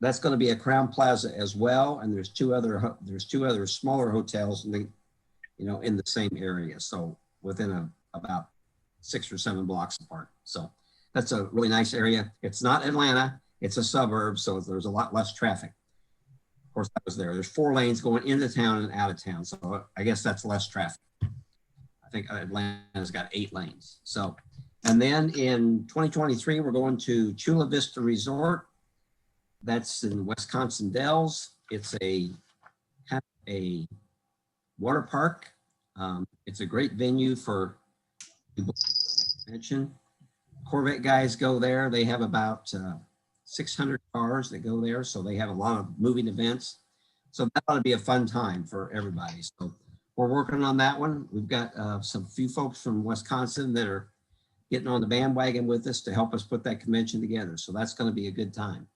That's going to be a Crown Plaza as well, and there's two other smaller hotels in the same area. So within about 6 or 7 blocks apart. So that's a really nice area. It's not Atlanta, it's a suburb, so there's a lot less traffic. Of course, that was there. There's 4 lanes going into town and out of town, so I guess that's less traffic. I think Atlanta's got 8 lanes. So, and then in 2023, we're going to Chula Vista Resort. That's in Wisconsin Dells. It's a water park. It's a great venue for convention. Corvette guys go there. They have about 600 cars that go there, so they have a lot of moving events. So that ought to be a fun time for everybody. So we're working on that one. We've got some few folks from Wisconsin that are getting on the bandwagon with us to help us put that convention together. So that's going to be a good time.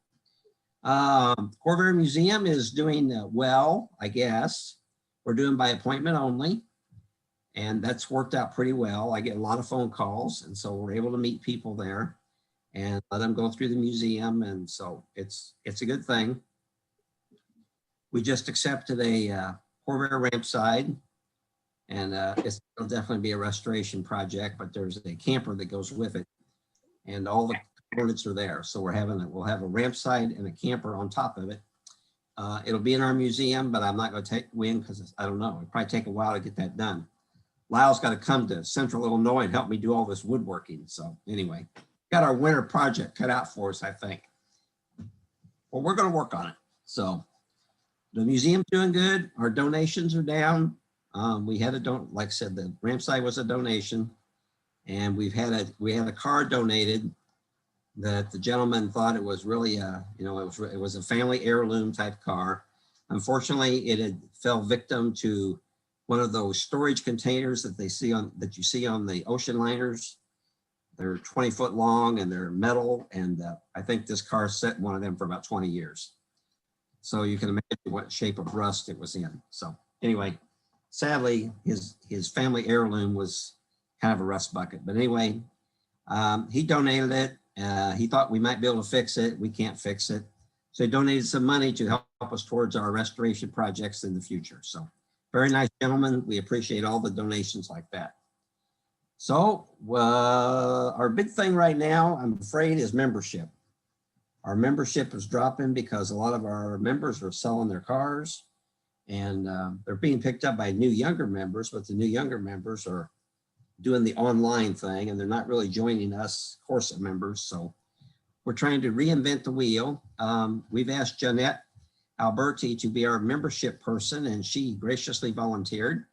Corvair Museum is doing well, I guess. We're doing by appointment only, and that's worked out pretty well. I get a lot of phone calls, and so we're able to meet people there and let them go through the museum, and so it's a good thing. We just accepted a Corvair ramp side, and it'll definitely be a restoration project, but there's a camper that goes with it, and all the components are there. So we'll have a ramp side and a camper on top of it. It'll be in our museum, but I'm not going to take win because I don't know. It'll probably take a while to get that done. Lyle's got to come to Central Illinois and help me do all this woodworking. So anyway, got our winter project cut out for us, I think. Well, we're going to work on it. So the museum's doing good. Our donations are down. We had like I said, the ramp site was a donation, and we had a car donated that the gentleman thought it was really it was a family heirloom type car. Unfortunately, it had fell victim to one of those storage containers that you see on the ocean liners. They're 20-foot long and they're metal, and I think this car sat in one of them for about 20 years. So you can imagine what shape of rust it was in. So anyway, sadly, his family heirloom was kind of a rust bucket. But anyway, he donated it. He thought we might be able to fix it. We can't fix it. So he donated some money to help us towards our restoration projects in the future. So very nice gentleman. We appreciate all the donations like that. So our big thing right now, I'm afraid, is membership. Our membership is dropping because a lot of our members are selling their cars, and they're being picked up by new younger members, but the new younger members are doing the online thing, and they're not really joining us Corsa members. So we're trying to reinvent the wheel. We've asked Jeanette Alberti to be our membership person, and she graciously volunteered.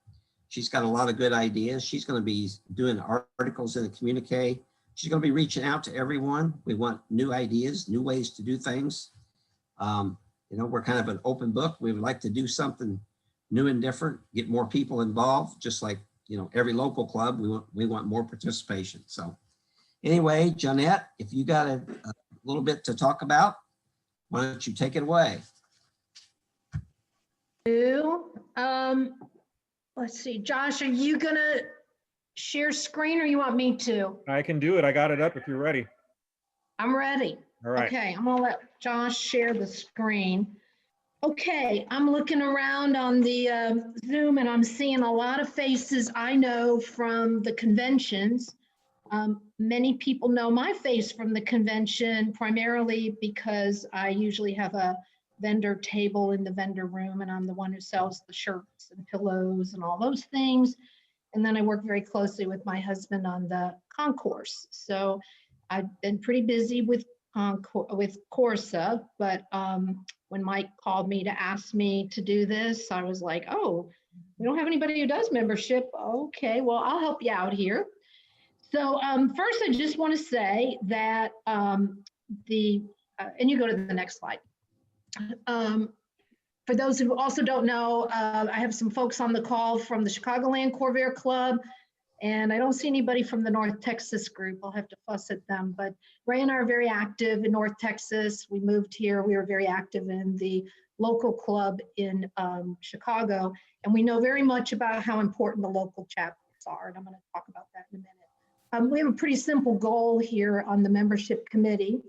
She's got a lot of good ideas. She's going to be doing articles in the communique. She's going to be reaching out to everyone. We want new ideas, new ways to do things. We're kind of an open book. We would like to do something new and different, get more people involved, just like every local club. We want more participation. So anyway, Jeanette, if you got a little bit to talk about, why don't you take it away? Let's see, Josh, are you gonna share screen or you want me to? I can do it. I got it up if you're ready. I'm ready. All right. Okay, I'm gonna let Josh share the screen. Okay, I'm looking around on the Zoom and I'm seeing a lot of faces I know from the conventions. Many people know my face from the convention, primarily because I usually have a vendor table in the vendor room, and I'm the one who sells the shirts and pillows and all those things. And then I work very closely with my husband on the concourse. So I've been pretty busy with Corsa, but when Mike called me to ask me to do this, I was like, oh, we don't have anybody who does membership. Okay, well, I'll help you out here. So first, I just want to say that and you go to the next slide. For those who also don't know, I have some folks on the call from the Chicagoland Corvair Club, and I don't see anybody from the North Texas group. I'll have to fuss at them, but Ray and I are very active in North Texas. We moved here. We were very active in the local club in Chicago, and we know very much about how important the local chapters are, and I'm going to talk about that in a minute. We have a pretty simple goal here on the membership committee.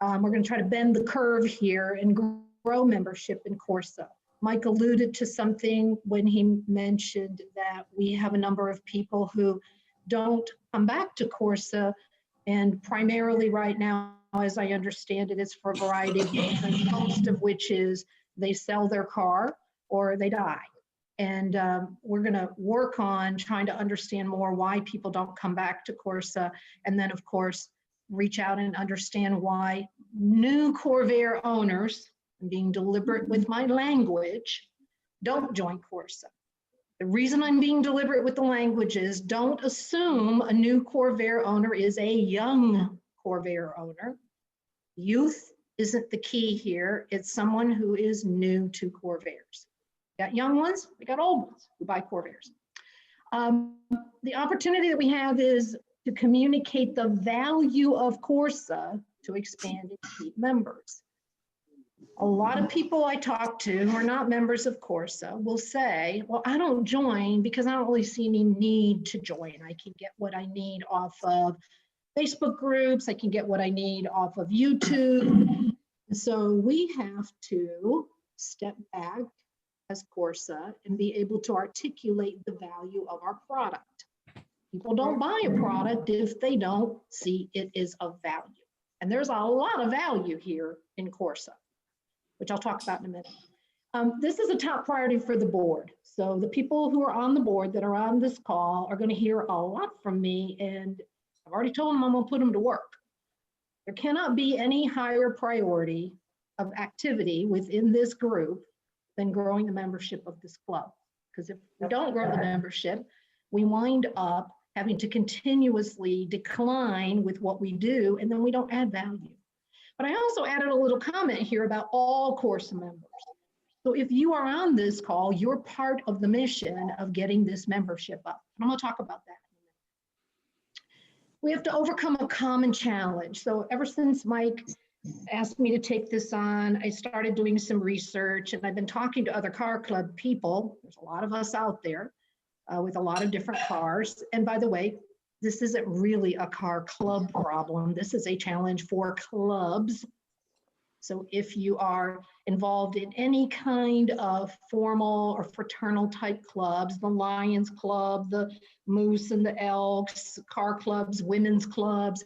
We're going to try to bend the curve here and grow membership in Corsa. Mike alluded to something when he mentioned that we have a number of people who don't come back to Corsa, and primarily right now, as I understand it, is for a variety of reasons, most of which is they sell their car or they die. And we're going to work on trying to understand more why people don't come back to Corsa, and then of course reach out and understand why new Corvair owners, I'm being deliberate with my language, don't join Corsa. The reason I'm being deliberate with the language is don't assume a new Corvair owner is a young Corvair owner. Youth isn't the key here. It's someone who is new to Corvairs. We got young ones, we got old ones who buy Corvairs. The opportunity that we have is to communicate the value of Corsa to expand and keep members. A lot of people I talk to who are not members of Corsa will say, well, I don't join because I don't really see any need to join. I can get what I need off of Facebook groups. I can get what I need off of YouTube. So we have to step back as Corsa and be able to articulate the value of our product. People don't buy a product if they don't see it is of value. And there's a lot of value here in Corsa, which I'll talk about in a minute. This is a top priority for the board. So the people who are on the board that are on this call are going to hear a lot from me, and I've already told them I'm going to put them to work. There cannot be any higher priority of activity within this group than growing the membership of this club. Because if we don't grow the membership, we wind up having to continuously decline with what we do, and then we don't add value. But I also added a little comment here about all Corsa members. So if you are on this call, you're part of the mission of getting this membership up. And I'm going to talk about that. We have to overcome a common challenge. So ever since Mike asked me to take this on, I started doing some research, and I've been talking to other car club people. There's a lot of us out there with a lot of different cars. And by the way, this isn't really a car club problem. This is a challenge for clubs. So if you are involved in any kind of formal or fraternal type clubs, the Lions Club, the Moose and the Elks, car clubs, women's clubs,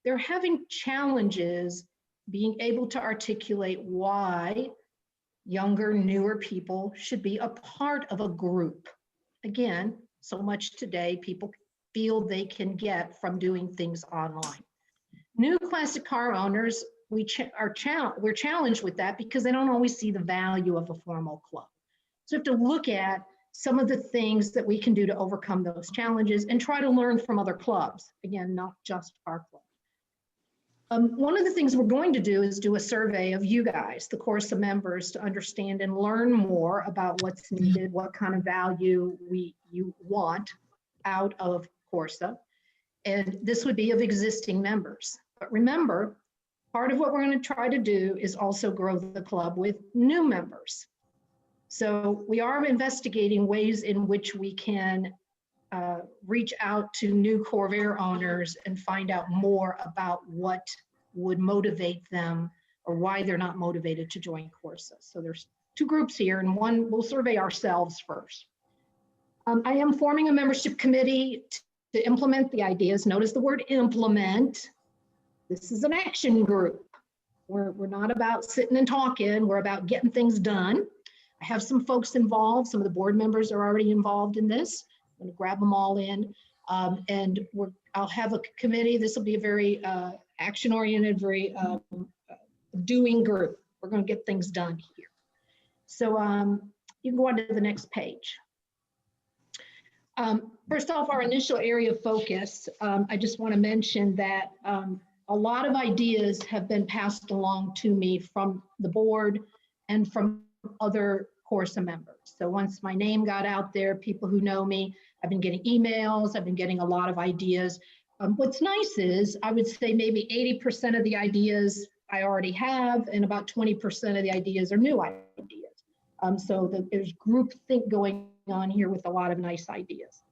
they're having challenges being able to articulate why younger, newer people should be a part of a group. Again, so much today, people feel they can get from doing things online. New classic car owners, we're challenged with that because they don't always see the value of a formal club. So we have to look at some of the things that we can do to overcome those challenges and try to learn from other clubs. Again, not just our club. One of the things we're going to do is do a survey of you guys, the Corsa members, to understand and learn more about what's needed, what kind of value you want out of Corsa. And this would be of existing members. But remember, part of what we're going to try to do is also grow the club with new members. So we are investigating ways in which we can reach out to new Corvair owners and find out more about what would motivate them or why they're not motivated to join Corsa. So there's two groups here, and one we'll survey ourselves first. I am forming a membership committee to implement the ideas. Notice the word implement. This is an action group. We're not about sitting and talking, we're about getting things done. I have some folks involved, some of the board members are already involved in this. I'm gonna grab them all in, and I'll have a committee. This will be a very action-oriented, very doing group. We're gonna get things done here. So you can go on to the next page. First off, our initial area of focus, I just wanna mention that a lot of ideas have been passed along to me from the board and from other Corsa members. So once my name got out there, people who know me, I've been getting emails, I've been getting a lot of ideas. What's nice is I would say maybe 80% of the ideas I already have, and about 20% of the ideas are new ideas. So there's groupthink going on here with a lot of nice ideas.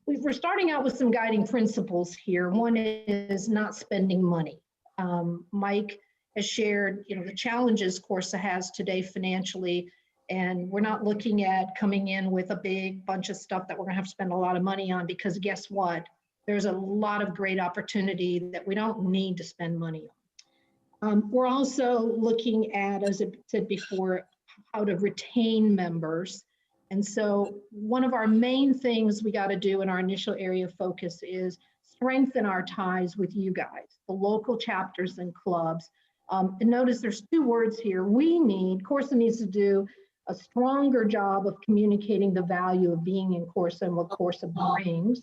We're starting out with some guiding principles here. One is not spending money. Mike has shared, the challenges Corsa has today financially, and we're not looking at coming in with a big bunch of stuff that we're gonna have to spend a lot of money on, because guess what? There's a lot of great opportunity that we don't need to spend money on. We're also looking at, as I said before, how to retain members. And so one of our main things we got to do in our initial area of focus is strengthen our ties with you guys, the local chapters and clubs. And notice there's two words here. Corsa needs to do a stronger job of communicating the value of being in Corsa and what Corsa brings.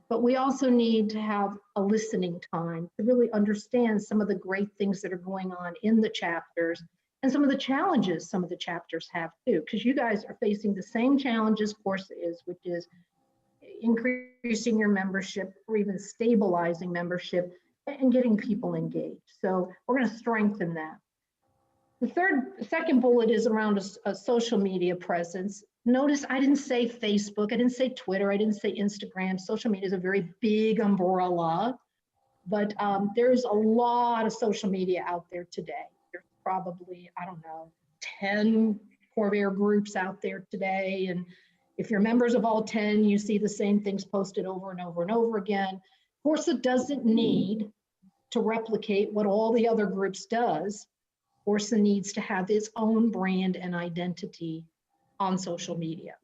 But we also need to have a listening time to really understand some of the great things that are going on in the chapters and some of the challenges some of the chapters have too, because you guys are facing the same challenges Corsa is, which is increasing your membership or even stabilizing membership and getting people engaged. So we're going to strengthen that. The second bullet is around a social media presence. Notice I didn't say Facebook, I didn't say Twitter, I didn't say Instagram. Social media is a very big umbrella, but there's a lot of social media out there today. There's probably, 10 Corvair groups out there today. And if you're members of all 10, you see the same things posted over and over and over again. Corsa doesn't need to replicate what all the other groups does. Corsa needs to have its own brand and identity on social media.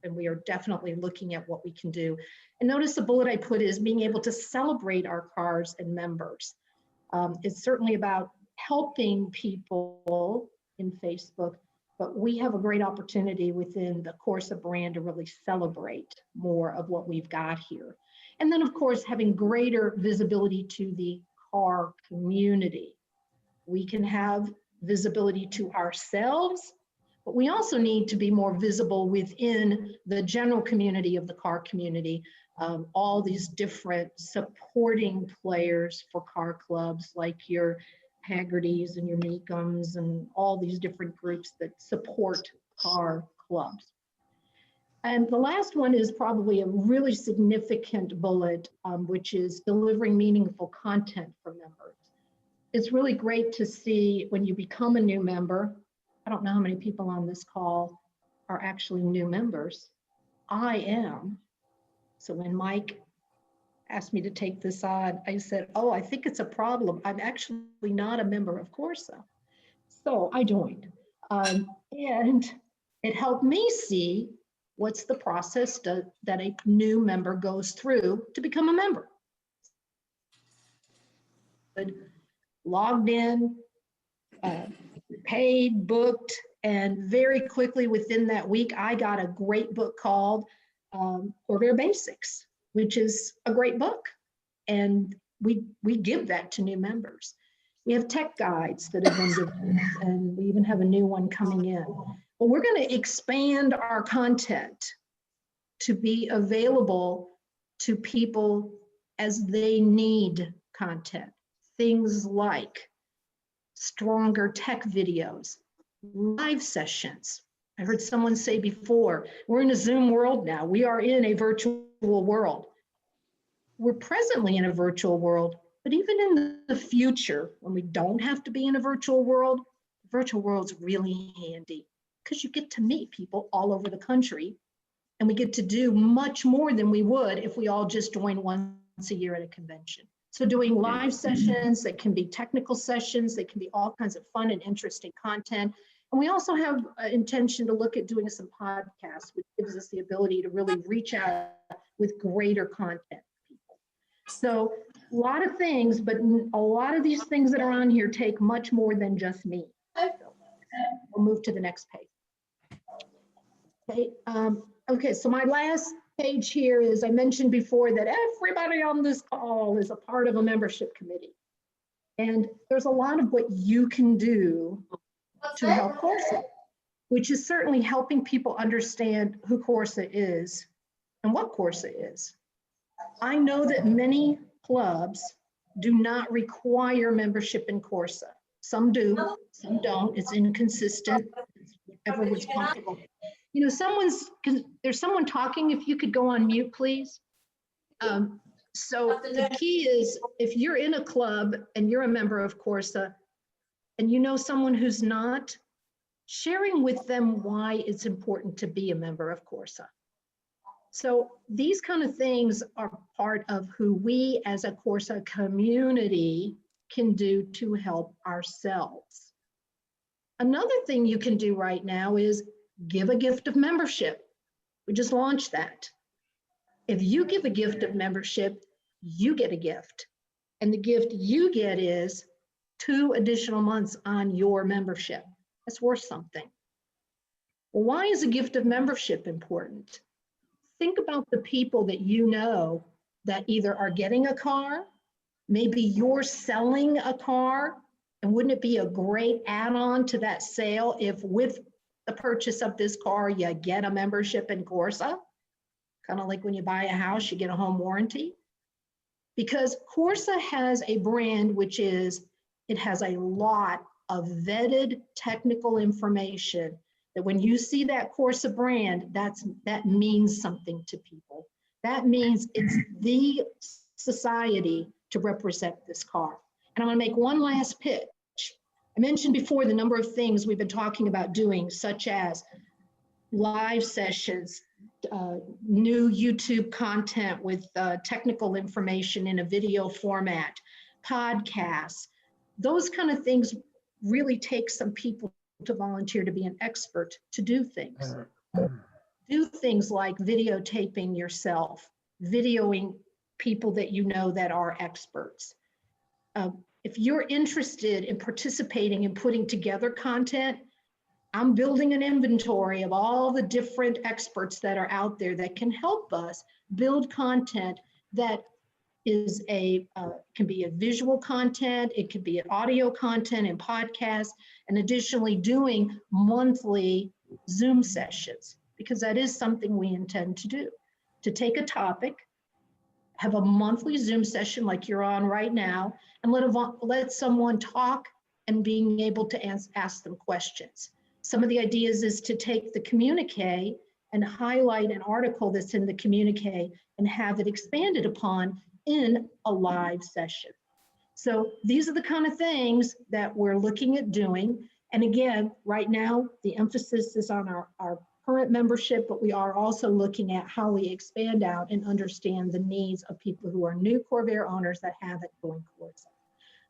And we are definitely looking at what we can do. And notice the bullet I put is being able to celebrate our cars and members. It's certainly about helping people in Facebook, but we have a great opportunity within the Corsa brand to really celebrate more of what we've got here. And then of course, having greater visibility to the car community. We can have visibility to ourselves, but we also need to be more visible within the general community of the car community. All these different supporting players for car clubs, like your Haggertys and your Meekums and all these different groups that support car clubs. And the last one is probably a really significant bullet, which is delivering meaningful content for members. It's really great to see when you become a new member. I don't know how many people on this call are actually new members. I am. So when Mike asked me to take this on, I said, oh, I think it's a problem. I'm actually not a member of Corsa. So I joined. And it helped me see what's the process that a new member goes through to become a member. Logged in, paid, booked, and very quickly within that week, I got a great book called Corvair Basics, which is a great book. And we give that to new members. We have tech guides that have been given, and we even have a new one coming in. Well, we're going to expand our content to be available to people as they need content. Things like stronger tech videos, live sessions. I heard someone say before, we're in a Zoom world now. We are in a virtual world. We're presently in a virtual world, but even in the future, when we don't have to be in a virtual world, the virtual world's really handy because you get to meet people all over the country, and we get to do much more than we would if we all just joined once a year at a convention. So doing live sessions, that can be technical sessions, they can be all kinds of fun and interesting content. And we also have an intention to look at doing some podcasts, which gives us the ability to really reach out with greater content for people. So a lot of things, but a lot of these things that are on here take much more than just me. So we'll move to the next page. Okay, okay, so my last page here is, I mentioned before that everybody on this call is a part of a membership committee. And there's a lot of what you can do to help Corsa, which is certainly helping people understand who Corsa is and what Corsa is. I know that many clubs do not require membership in Corsa. Some do, some don't. It's inconsistent. It's whatever was comfortable. You know, there's someone talking. If you could go on mute, please. So the key is if you're in a club and you're a member of Corsa and you know someone who's not, sharing with them why it's important to be a member of Corsa. So these kind of things are part of who we as a Corsa community can do to help ourselves. Another thing you can do right now is give a gift of membership. We just launched that. If you give a gift of membership, you get a gift. And the gift you get is 2 additional months on your membership. That's worth something. Well, why is a gift of membership important? Think about the people that you know that either are getting a car, maybe you're selling a car, and wouldn't it be a great add-on to that sale if with the purchase of this car, you get a membership in Corsa? Kind of like when you buy a house, you get a home warranty. Because Corsa has a brand which is, it has a lot of vetted technical information that when you see that Corsa brand, that means something to people. That means it's the society to represent this car. And I'm gonna make one last pitch. I mentioned before the number of things we've been talking about doing, such as live sessions, new YouTube content with technical information in a video format, podcasts. Those kind of things really take some people to volunteer to be an expert to do things. Do things like videotaping yourself, videoing people that you know that are experts. If you're interested in participating in putting together content, I'm building an inventory of all the different experts that are out there that can help us build content that is can be a visual content, it could be an audio content and podcasts, and additionally doing monthly Zoom sessions, because that is something we intend to do. To take a topic, have a monthly Zoom session like you're on right now, and let someone talk and being able to ask them questions. Some of the ideas is to take the communique and highlight an article that's in the communique and have it expanded upon in a live session. So these are the kind of things that we're looking at doing. And again, right now, the emphasis is on our current membership, but we are also looking at how we expand out and understand the needs of people who are new Corvair owners that haven't joined Corsa.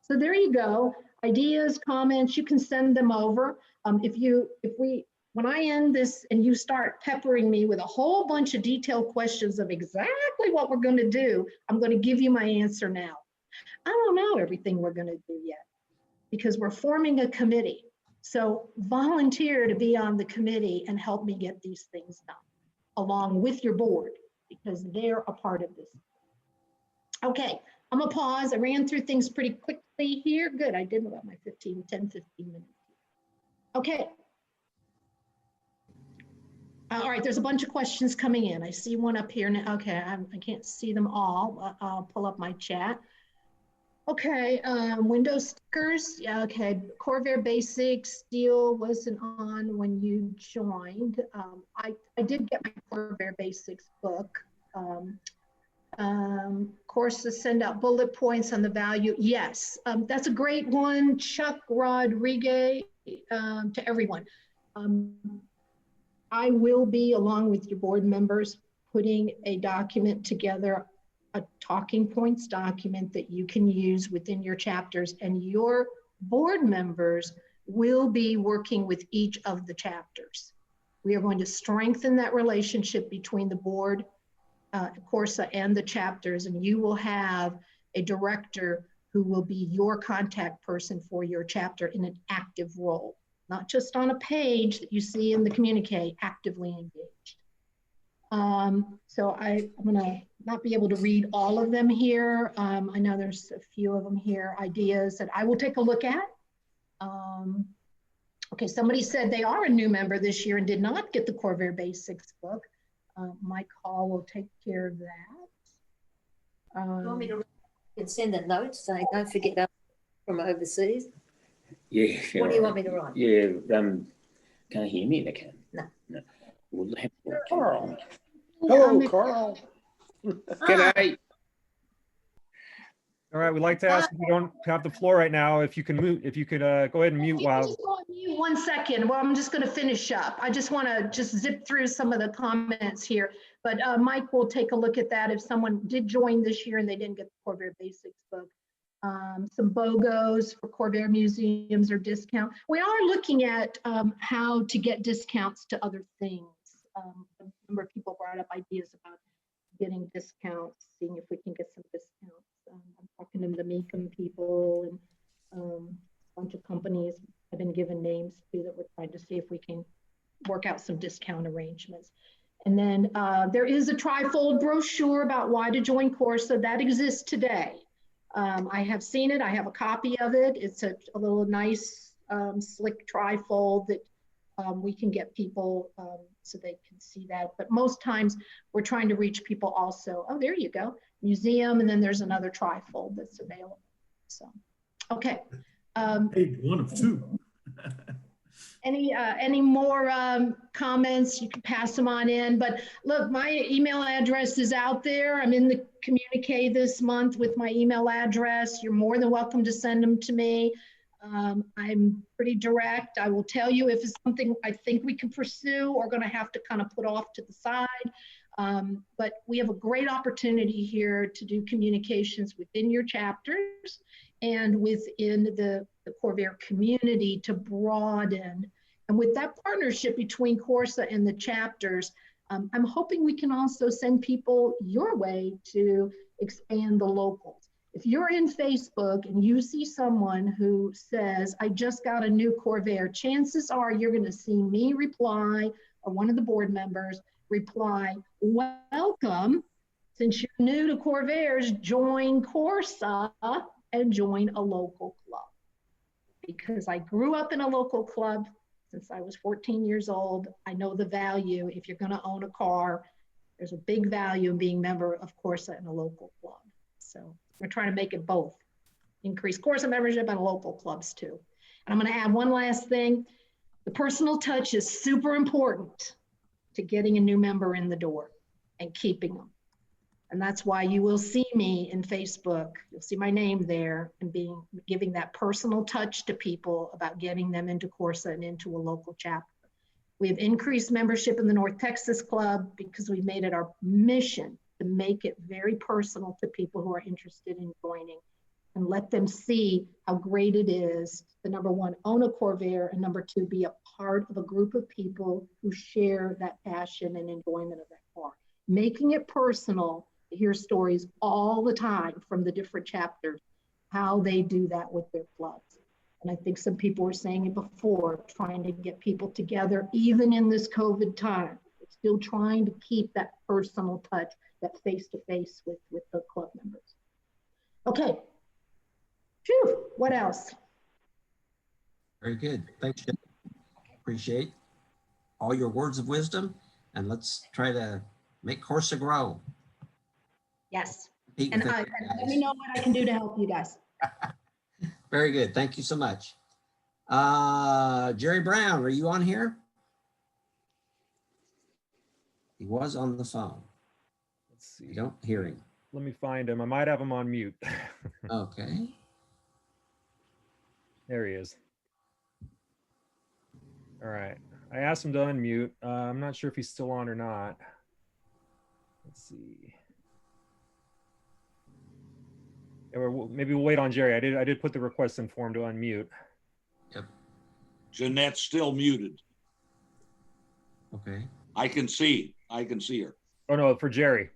So there you go. Ideas, comments, you can send them over. When I end this and you start peppering me with a whole bunch of detailed questions of exactly what we're going to do, I'm going to give you my answer now. I don't know everything we're going to do yet because we're forming a committee. So volunteer to be on the committee and help me get these things done along with your board because they're a part of this. Okay, I'm gonna pause. I ran through things pretty quickly here. Good, I did about my 10, 15 minutes. Okay. All right, there's a bunch of questions coming in. I see one up here now. Okay, I can't see them all. I'll pull up my chat. Okay, Windows stickers. Yeah, okay, Corvair Basics deal wasn't on when you joined. I did get my Corvair Basics book. Corsa send out bullet points on the value. Yes, that's a great one. Chuck Rodriguez, to everyone. I will be, along with your board members, putting a document together, a talking points document that you can use within your chapters, and your board members will be working with each of the chapters. We are going to strengthen that relationship between the board, Corsa, and the chapters, and you will have a director who will be your contact person for your chapter in an active role, not just on a page that you see in the communique, actively engaged. So I'm gonna not be able to read all of them here. I know there's a few of them here, ideas that I will take a look at. Okay, somebody said they are a new member this year and did not get the Corvair Basics book. Mike Hall will take care of that. You want me to send a note saying don't forget that from overseas? Yeah. What do you want me to write? Yeah. Can I hear me? They can. No. We'll have Carl. Yeah, Hello, Carl. G'day. All right, we'd like to ask if you don't have the floor right now, if you can mute, if you could go ahead and mute You while. just go on mute 1 second. Well, I'm just going to finish up. I just want to just zip through some of the comments here. But Mike will take a look at that if someone did join this year and they didn't get the Corvair Basics book. Some BOGOs for Corvair museums or discount. We are looking at how to get discounts to other things. A number of people brought up ideas about getting discounts, seeing if we can get some discounts. I'm talking to the Mecum people and a bunch of companies have been given names to that we're trying to see if we can work out some discount arrangements. And then there is a trifold brochure about why to join Corsa that exists today. I have seen it. I have a copy of it. It's a little nice, slick trifold that we can get people so they can see that. But most times we're trying to reach people also. Oh, there you go. Museum, and then there's another trifold that's available. So, okay. Hey, one of two. Any more comments? You can pass them on in. But look, my email address is out there. I'm in the communique this month with my email address. You're more than welcome to send them to me. I'm pretty direct. I will tell you if it's something I think we can pursue or going to have to kind of put off to the side. But we have a great opportunity here to do communications within your chapters and within the Corvair community to broaden. And with that partnership between Corsa and the chapters, I'm hoping we can also send people your way to expand the locals. If you're in Facebook and you see someone who says, I just got a new Corvair, chances are you're going to see me reply, or one of the board members reply, welcome. Since you're new to Corvairs, join Corsa and join a local club. Because I grew up in a local club since I was 14 years old. I know the value. If you're going to own a car, there's a big value in being a member of Corsa and a local club. So we're trying to make it both. Increase Corsa membership and local clubs too. And I'm going to add one last thing. The personal touch is super important to getting a new member in the door and keeping them. And that's why you will see me in Facebook. You'll see my name there and giving that personal touch to people about getting them into Corsa and into a local chapter. We have increased membership in the North Texas Club because we've made it our mission to make it very personal to people who are interested in joining and let them see how great it is to, number one, own a Corvair, and number two, be a part of a group of people who share that passion and enjoyment of that car. Making it personal. I hear stories all the time from the different chapters, how they do that with their clubs. And I think some people were saying it before, trying to get people together, even in this COVID time, still trying to keep that personal touch, that face-to-face with the club members. Okay. Phew, what else? Very good. Thanks, Jim. Appreciate all your words of wisdom, and let's try to make Corsa grow. Yes. Compete And with let it, me know what I can do to help you guys. Very good. Thank you so much. Jerry Brown, are you on here? He was on the phone. Let's see. You don't hear him. Let me find him. I might have him on mute. Okay. There he is. All right. I asked him to unmute. I'm not sure if he's still on or not. Let's see. Or maybe we'll wait on Jerry. I did put the request in for him to unmute. Yep. Jeanette's still muted. Okay. I can see her. Oh no, for Jerry.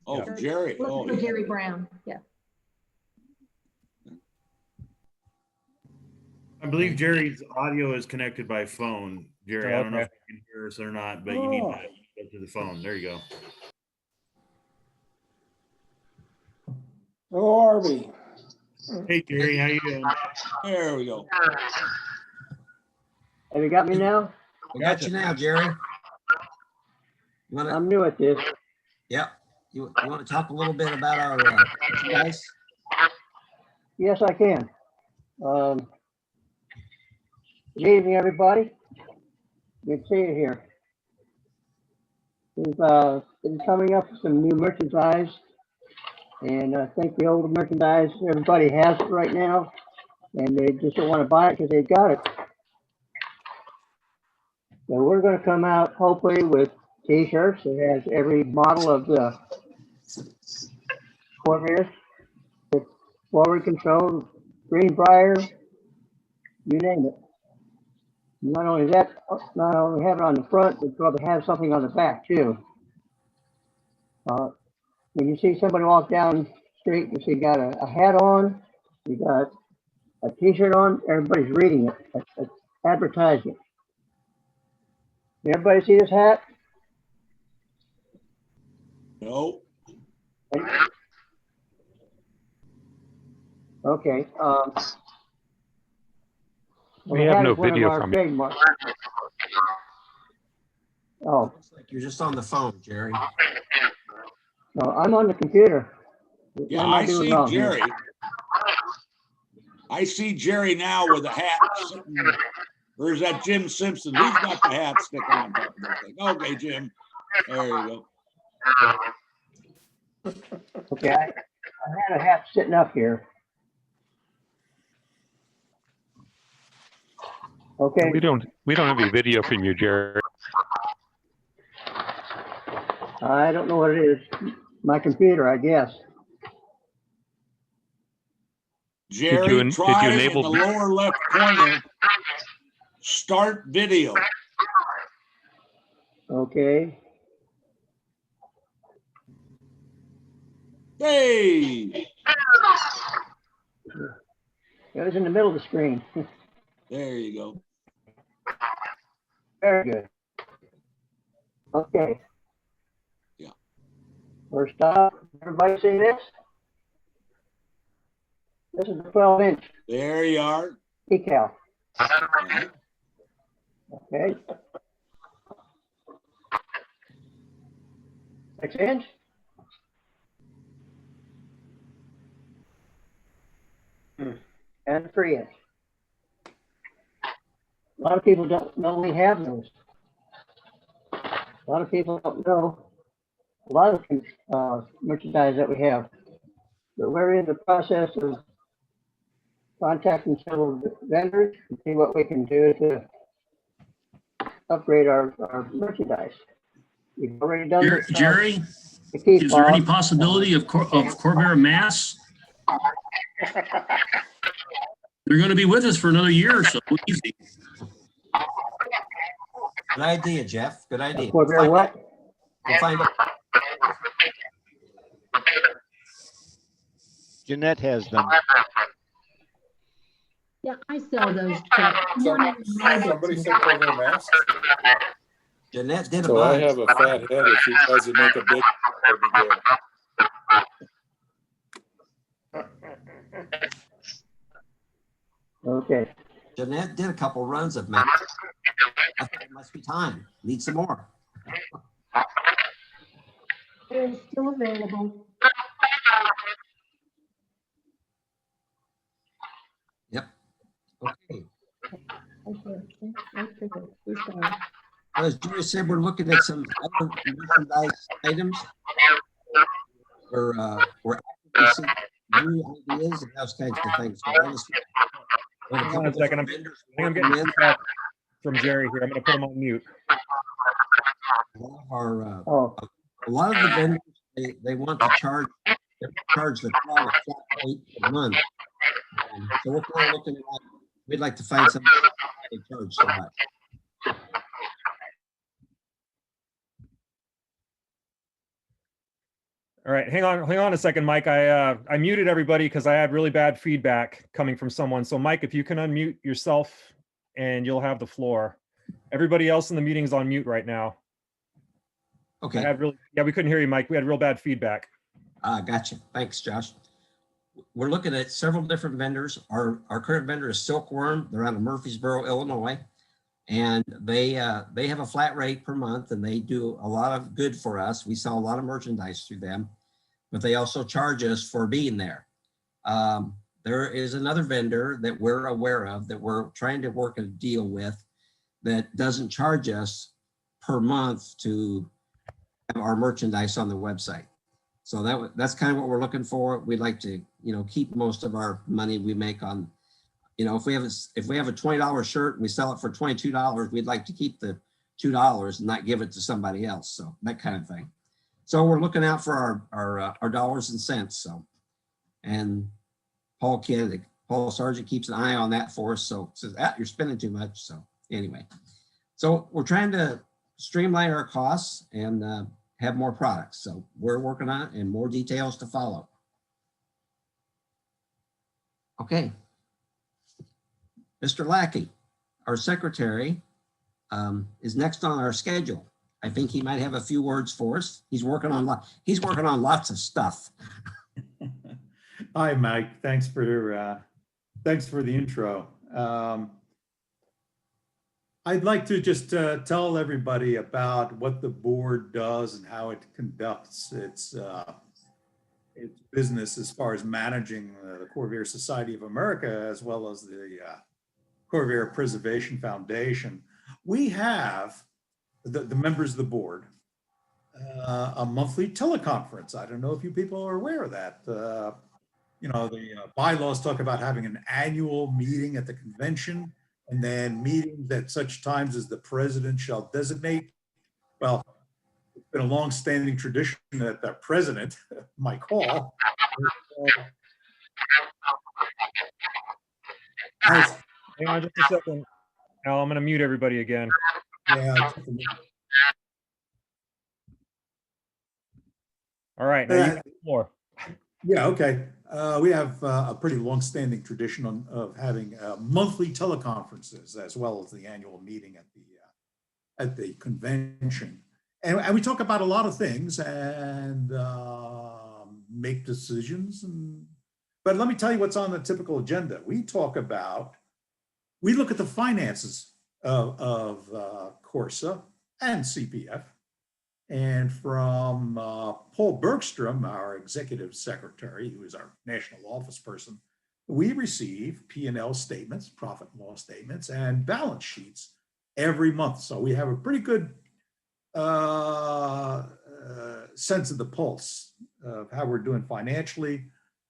Oh, Yeah. for Jerry. Oh, Look for yeah. Jerry Brown. Yeah. I believe Jerry's audio is connected by phone. Jerry, I don't know if you can hear us or not, but you need to go to the phone. There you go. Hello, Arby. Hey, Jerry, how you doing? There we go. Have you got me now? We got you now, Jerry. You want to? I'm new at this. Yep. You want to talk a little bit about our guys? Yes, I can. Good evening, everybody. Good to see you here. We've been coming up with some new merchandise And I think the older merchandise everybody has it right now, and they just don't want to buy it because they've got it. So we're going to come out hopefully with T-shirts that has every model of the Corvair, forward control, Greenbrier, you name it. Not only that, not only have it on the front, but probably have something on the back too. When you see somebody walk down the street, you see got a hat on, you got a T-shirt on, everybody's reading it. It's advertisement. Everybody see this hat? No, Okay. We have no one of video our from you. trademarks. Oh, Looks like you're just on the phone, Jerry. no, I'm on the computer. What yeah, am I doing see wrong here? Jerry. I see Jerry now with a hat sitting, or is that Jim Simpson? He's got the hat sticking on top of the thing. Okay, Jim, there you go. Okay, I had a hat sitting up here. Okay, We don't have any video from you, Jerry. I don't know what it is. My computer, I guess. Jerry, did try you in enable- the lower left corner, start video. Okay. Hey, It was in the middle of the screen. there you go. Very good. Okay. Yeah. First off, everybody see this? This is the 12-inch There you are. decal. Uh-huh. Okay. 6-inch. And 3-inch. A lot of people don't know we have those. A lot of people don't know a lot of merchandise that we have. But we're in the process of contacting several vendors to see what we can do to upgrade our merchandise. We've already done this. Jerry, to keep is there any Bob. possibility of Corvair Mass? They're going to be with us for another year or so. Easy. Good idea, Jeff. Good idea. Corvair what? We'll find out. Jeanette has them. Yeah, I sell those too. Somebody said Corvair masks. Jeanette did a So I bunch. have a fat head. If she doesn't make a big, that'd be good. Okay. Jeanette did a couple runs of math. I think it must be time. Need some more. They're still available. Yep. Okay. Okay. As Jerry said, we're looking at some other merchandise items. We're actively seeking new ideas and those kinds of things. So let us- we have a Hang on couple a second. different vendors I think I'm working getting with. feedback from Jerry here. I'm going to put him on mute. A lot of our, Oh, a lot of the vendors, they want to charge the crowd a flat rate per month. So we're kind of looking at, we'd like to find some they charge so much. All right, hang on a second, Mike. I muted everybody because I had really bad feedback coming from someone. So Mike, if you can unmute yourself and you'll have the floor. Everybody else in the meeting is on mute right now. Okay. We couldn't hear you, Mike. We had real bad feedback. Gotcha. Thanks, Josh. We're looking at several different vendors. Our current vendor is Silkworm. They're out of Murfreesboro, Illinois. And they have a flat rate per month and they do a lot of good for us. We sell a lot of merchandise through them, but they also charge us for being there. There is another vendor that we're aware of that we're trying to work a deal with that doesn't charge us per month to have our merchandise on the website. So that's kind of what we're looking for. We'd like to, keep most of our money we make on, if we have a $20 shirt and we sell it for $22, we'd like to keep the $2 and not give it to somebody else. So that kind of thing. So we're looking out for our dollars and cents. So, and Paul Sargent keeps an eye on that for us. So says, you're spending too much. So anyway, so we're trying to streamline our costs and have more products. So we're working on it and more details to follow. Okay. Mr. Lackey, our secretary, is next on our schedule. I think he might have a few words for us. He's working on lots of stuff. Hi, Mike. Thanks for the intro. I'd like to just tell everybody about what the board does and how it conducts its business as far as managing the Corvair Society of America, as well as the Corvair Preservation Foundation. We have, the members of the board, a monthly teleconference. I don't know if you people are aware of that. The bylaws talk about having an annual meeting at the convention, and then meetings at such times as the president shall designate. Well, it's been a long-standing tradition that the president might call. Hang on just a second. Al, I'm going to mute everybody again. Yeah. All right, now you have the floor. Yeah, okay. We have a pretty long-standing tradition of having monthly teleconferences as well as the annual meeting at the convention, and we talk about a lot of things and make decisions. But let me tell you what's on the typical agenda. We look at the finances of Corsa and CPF. And from Paul Bergstrom, our executive secretary, who is our national office person, we receive P&L statements, profit and loss statements, and balance sheets every month. So we have a pretty good sense of the pulse of how we're doing financially.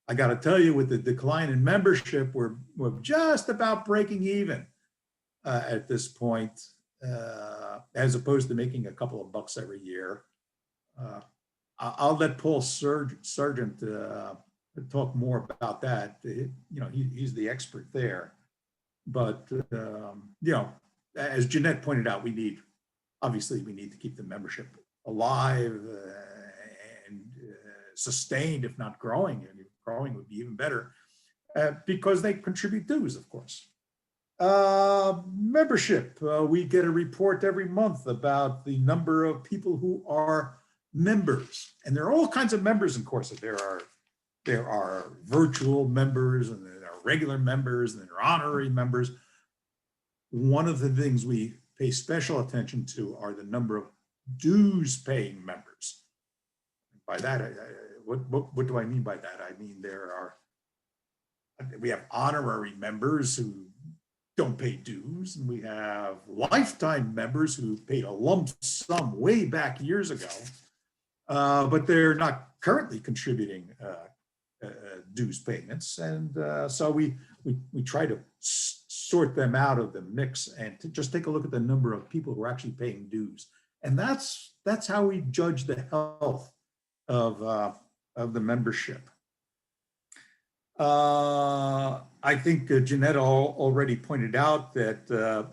I got to tell you, with the decline in membership, we're just about breaking even at this point. As opposed to making a couple of bucks every year. I'll let Paul Sargent talk more about that. He's the expert there. But, as Jeanette pointed out, we need to keep the membership alive and sustained, if not growing. And growing would be even better because they contribute dues, of course. Membership. We get a report every month about the number of people who are members, and there are all kinds of members in Corsa. There are virtual members, and there are regular members, and there are honorary members. One of the things we pay special attention to are the number of dues-paying members. By that, what do I mean by that? I mean we have honorary members who don't pay dues, and we have lifetime members who paid a lump sum way back years ago, but they're not currently contributing dues payments, and so we try to sort them out of the mix and to just take a look at the number of people who are actually paying dues, and that's how we judge the health of the membership. I think Jeanette already pointed out that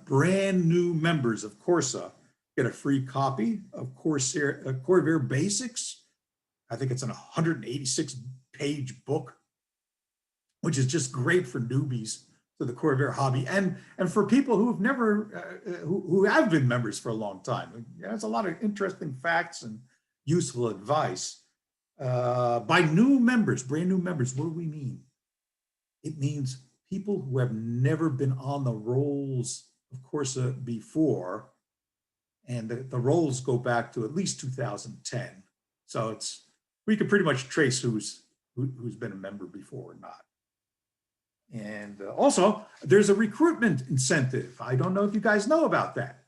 brand new members of Corsa get a free copy of Corvair Basics. I think it's an 186-page book, which is just great for newbies to the Corvair hobby and for people who've never, who have been members for a long time. There's a lot of interesting facts and useful advice. By new members, brand new members, what do we mean? It means people who have never been on the rolls of Corsa before, and the rolls go back to at least 2010. So we can pretty much trace who's been a member before or not. And also, there's a recruitment incentive. I don't know if you guys know about that.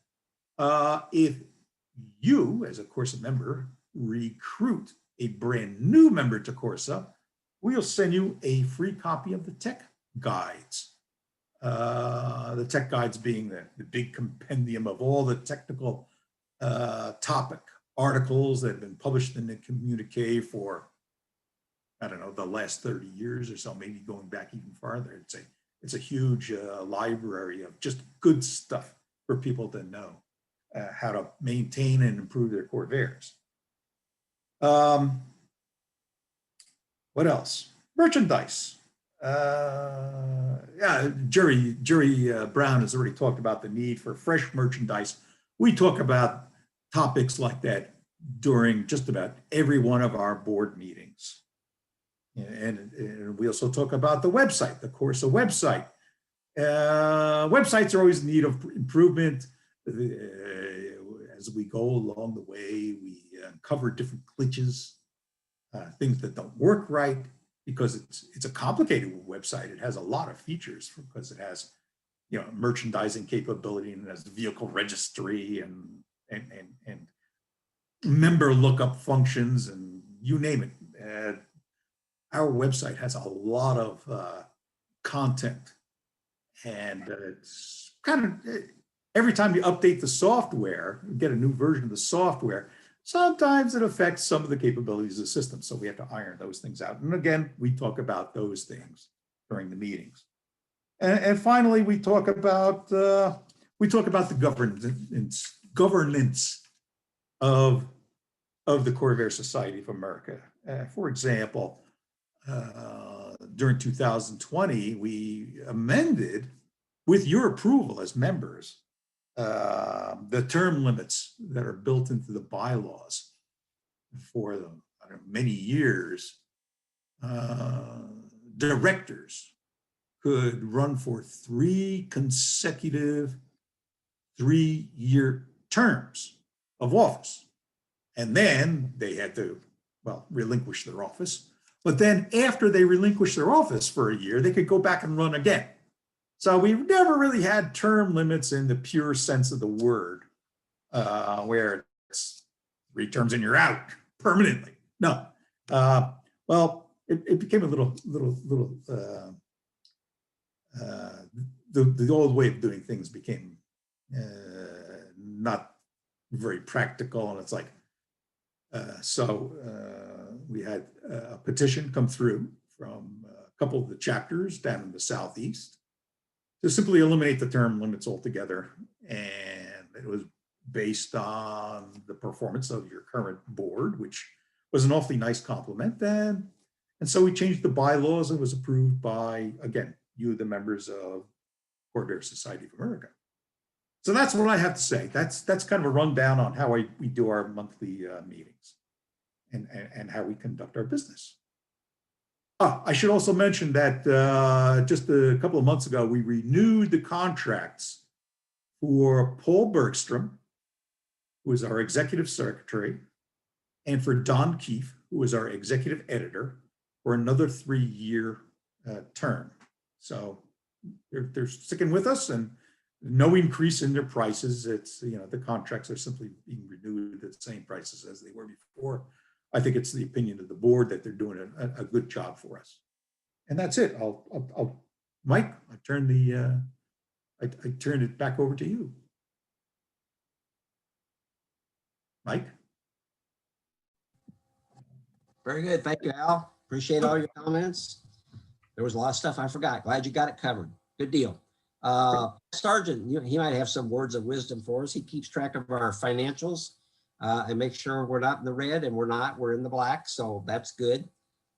If you, as a Corsa member, recruit a brand new member to Corsa, we'll send you a free copy of the tech guides. The tech guides being the big compendium of all the technical topic articles that have been published in the communique for, I don't know, the last 30 years or so, maybe going back even farther. It's a huge library of just good stuff for people to know how to maintain and improve their Corvairs. What else? Merchandise. Yeah, Jerry Brown has already talked about the need for fresh merchandise. We talk about topics like that during just about every one of our board meetings. And we also talk about the website, the Corsa website. Websites are always in need of improvement. As we go along the way, we uncover different glitches, things that don't work right, because it's a complicated website. It has a lot of features because it has, you know, merchandising capability, and it has vehicle registry and member lookup functions, and you name it. Our website has a lot of content, and it's kind of, every time you update the software, get a new version of the software, sometimes it affects some of the capabilities of the system. So we have to iron those things out. And again, we talk about those things during the meetings. And finally, we talk about the governance of the Corvair Society of America. For example, during 2020, we amended, with your approval as members, the term limits that are built into the bylaws for them. Many years, directors could run for 3 consecutive 3-year terms of office. And then they had to, well, relinquish their office. But then after they relinquished their office for a year, they could go back and run again. So we've never really had term limits in the pure sense of the word, where it's 3 terms and you're out permanently. No. Well, it became a little the old way of doing things became not very practical, and it's like, we had a petition come through from a couple of the chapters down in the Southeast to simply eliminate the term limits altogether. And it was based on the performance of your current board, which was an awfully nice compliment. And so we changed the bylaws. It was approved by, again, you, the members of Corvair Society of America. So that's what I have to say. That's kind of a rundown on how we do our monthly meetings and how we conduct our business. I should also mention that just a couple of months ago, we renewed the contracts for Paul Bergstrom, who is our executive secretary, and for Don Keefe, who is our executive editor, for another 3-year term. So they're sticking with us, and no increase in their prices. It's, you know, the contracts are simply being renewed at the same prices as they were before. I think it's the opinion of the board that they're doing a good job for us. And that's it. I'll Mike, I turn it back over to you. Mike? Very good. Thank you, Al. Appreciate all your comments. There was a lot of stuff I forgot. Glad you got it covered. Good deal. Sergeant, he might have some words of wisdom for us. He keeps track of our financials and makes sure we're not in the red, and we're in the black. So that's good.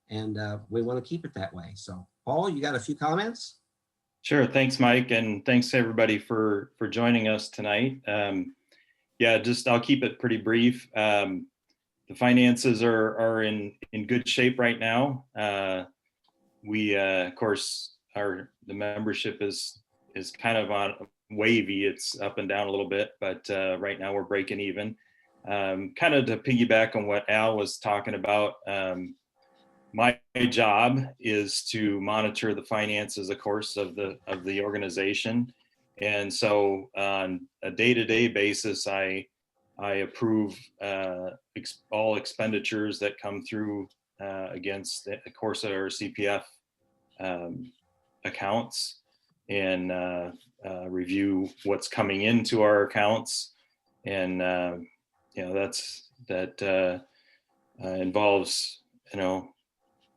And we want to keep it that way. So Paul, you got a few comments? Sure. Thanks, Mike. And thanks everybody for joining us tonight. Yeah, I'll keep it pretty brief. The finances are in good shape right now. We, of course, the membership is kind of on wavy. It's up and down a little bit, but right now we're breaking even. Kind of to piggyback on what Al was talking about, my job is to monitor the finances, of course, of the organization. And so on a day-to-day basis, I I approve all expenditures that come through against the Corsa or CPF accounts, and review what's coming into our accounts. And that involves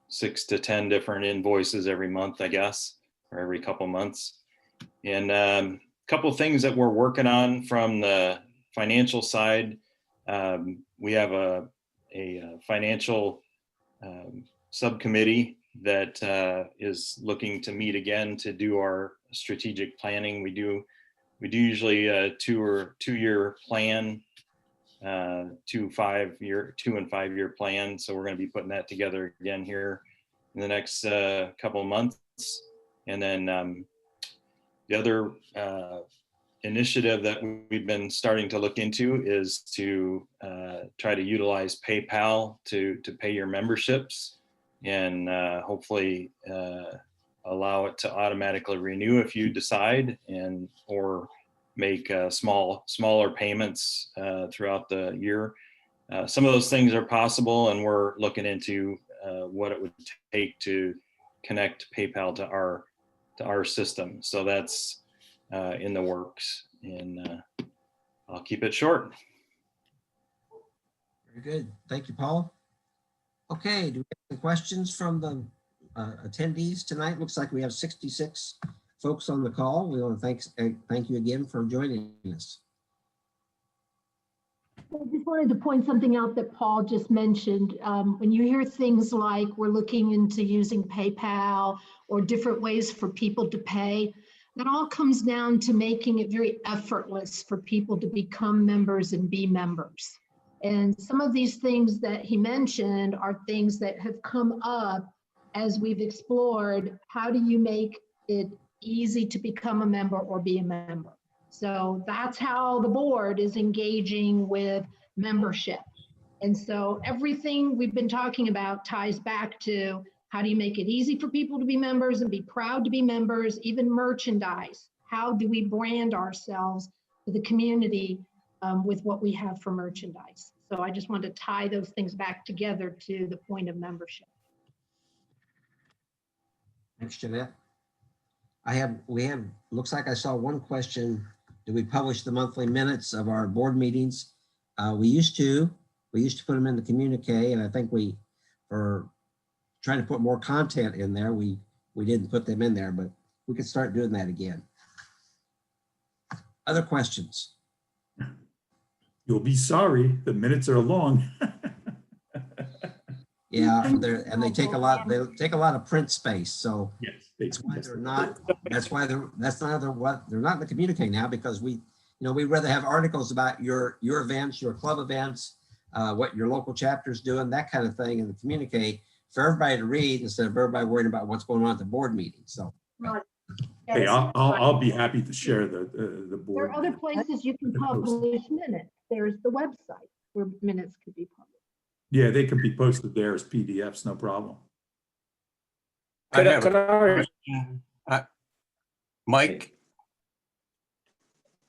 6 to 10 different invoices every month, I guess, or every couple months. And a couple of things that we're working on from the financial side. We have a financial subcommittee that is looking to meet again to do our strategic planning. We do usually a 2-year plan, 2 and 5 year plan. So we're going to be putting that together again here in the next couple of months. And then the other initiative that we've been starting to look into is to try to utilize PayPal to pay your memberships, and hopefully allow it to automatically renew if you decide, and or make smaller payments throughout the year. Some of those things are possible, and we're looking into what it would take to connect PayPal to our system. So that's in the works, and I'll keep it short. Very good. Thank you, Paul. Okay, do we have any questions from the attendees tonight? Looks like we have 66 folks on the call. We want to thank you again for joining us. I just wanted to point something out that Paul just mentioned. When you hear things like we're looking into using PayPal or different ways for people to pay, that all comes down to making it very effortless for people to become members and be members. And some of these things that he mentioned are things that have come up as we've explored. How do you make it easy to become a member or be a member? So that's how the board is engaging with membership. And so everything we've been talking about ties back to how do you make it easy for people to be members and be proud to be members, even merchandise. How do we brand ourselves to the community with what we have for merchandise? So I just wanted to tie those things back together to the point of membership. Thanks, Jeanette. Looks like I saw one question. Do we publish the monthly minutes of our board meetings? We used to put them in the communique, and I think for trying to put more content in there, we didn't put them in there, but we could start doing that again. Other questions? You'll be sorry, the minutes are long. Yeah, and they take a lot. They take a lot of print space. So yes, that's why they're not. They're not in the communique now, because we'd rather have articles about your events, your club events, what your local chapter's doing, that kind of thing in the communique for everybody to read, instead of everybody worrying about what's going on at the board meeting. So. Hey, I'll be happy to share the board. There are other places you can publish minutes. There's the website where minutes could be published. Yeah, they can be posted there as PDFs, no problem. Mike?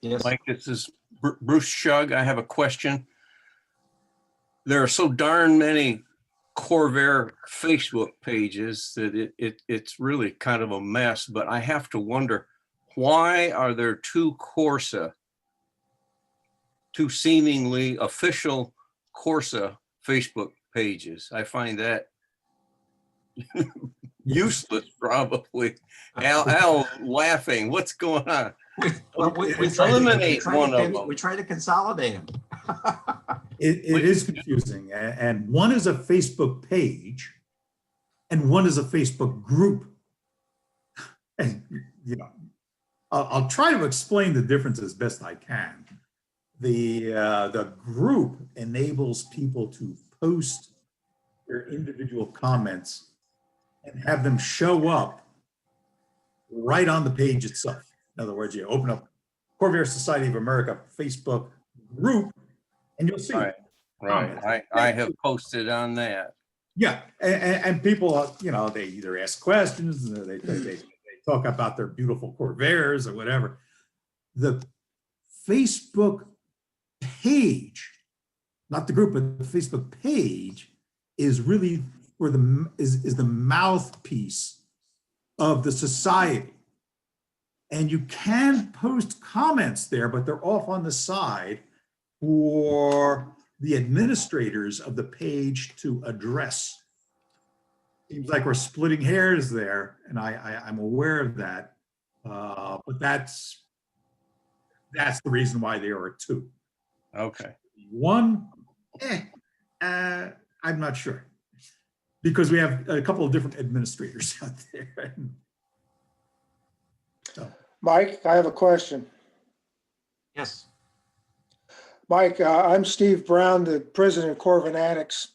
Yes. Mike, this is Bruce Shug. I have a question. There are so darn many Corvair Facebook pages that it's really kind of a mess, but I have to wonder, why are there two seemingly official Corsa Facebook pages? I find that useless, probably. Al laughing. What's going on? We eliminate one of them. We try to consolidate them. It is confusing, and one is a Facebook page, and one is a Facebook group. And I'll try to explain the difference as best I can. The group enables people to post their individual comments and have them show up right on the page itself. In other words, you open up Corvair Society of America Facebook group, and you'll see. Right. I have posted on that. Yeah, and people, they either ask questions, or they talk about their beautiful Corvairs or whatever. The Facebook page, not the group, but the Facebook page is really where is the mouthpiece of the society. And you can post comments there, but they're off on the side for the administrators of the page to address. Seems like we're splitting hairs there, and I'm aware of that. But that's the reason why there are two. Okay. One, I'm not sure, because we have a couple of different administrators out there. So. Mike, I have a question. Yes. Mike, I'm Steve Brown, the president of Corvin Annex.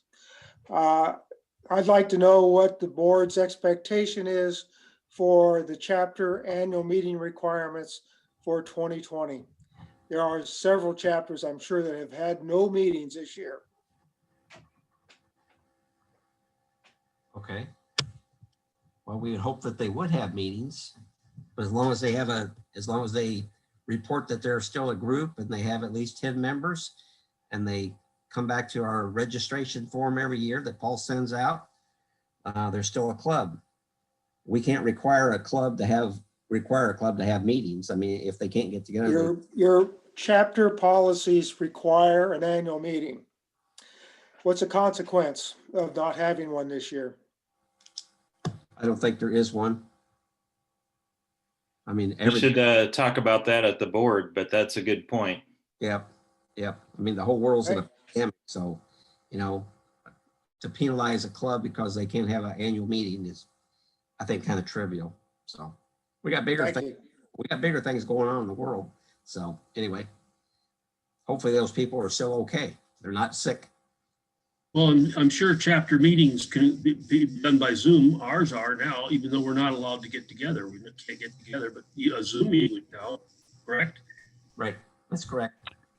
I'd like to know what the board's expectation is for the chapter annual meeting requirements for 2020. There are several chapters, I'm sure, that have had no meetings this year. Okay. Well, we would hope that they would have meetings, but as long as they report that they're still a group and they have at least 10 members and they come back to our registration form every year that Paul sends out, they're still a club. We can't require a club to have meetings. I mean, if they can't get together. Your chapter policies require an annual meeting. What's the consequence of not having one this year? I don't think there is one. I mean, We should talk about that at the board, but that's a good point. Yep. I mean, the whole world's in a pandemic, so, you know, to penalize a club because they can't have an annual meeting is, I think, kind of trivial. So we got bigger things. We got bigger things going on in the world. So anyway, hopefully those people are still okay. They're not sick. Well, I'm sure chapter meetings can be done by Zoom. Ours are now, even though we're not allowed to get together. We can't get together, but a Zoom meeting would now, correct? Right, that's correct.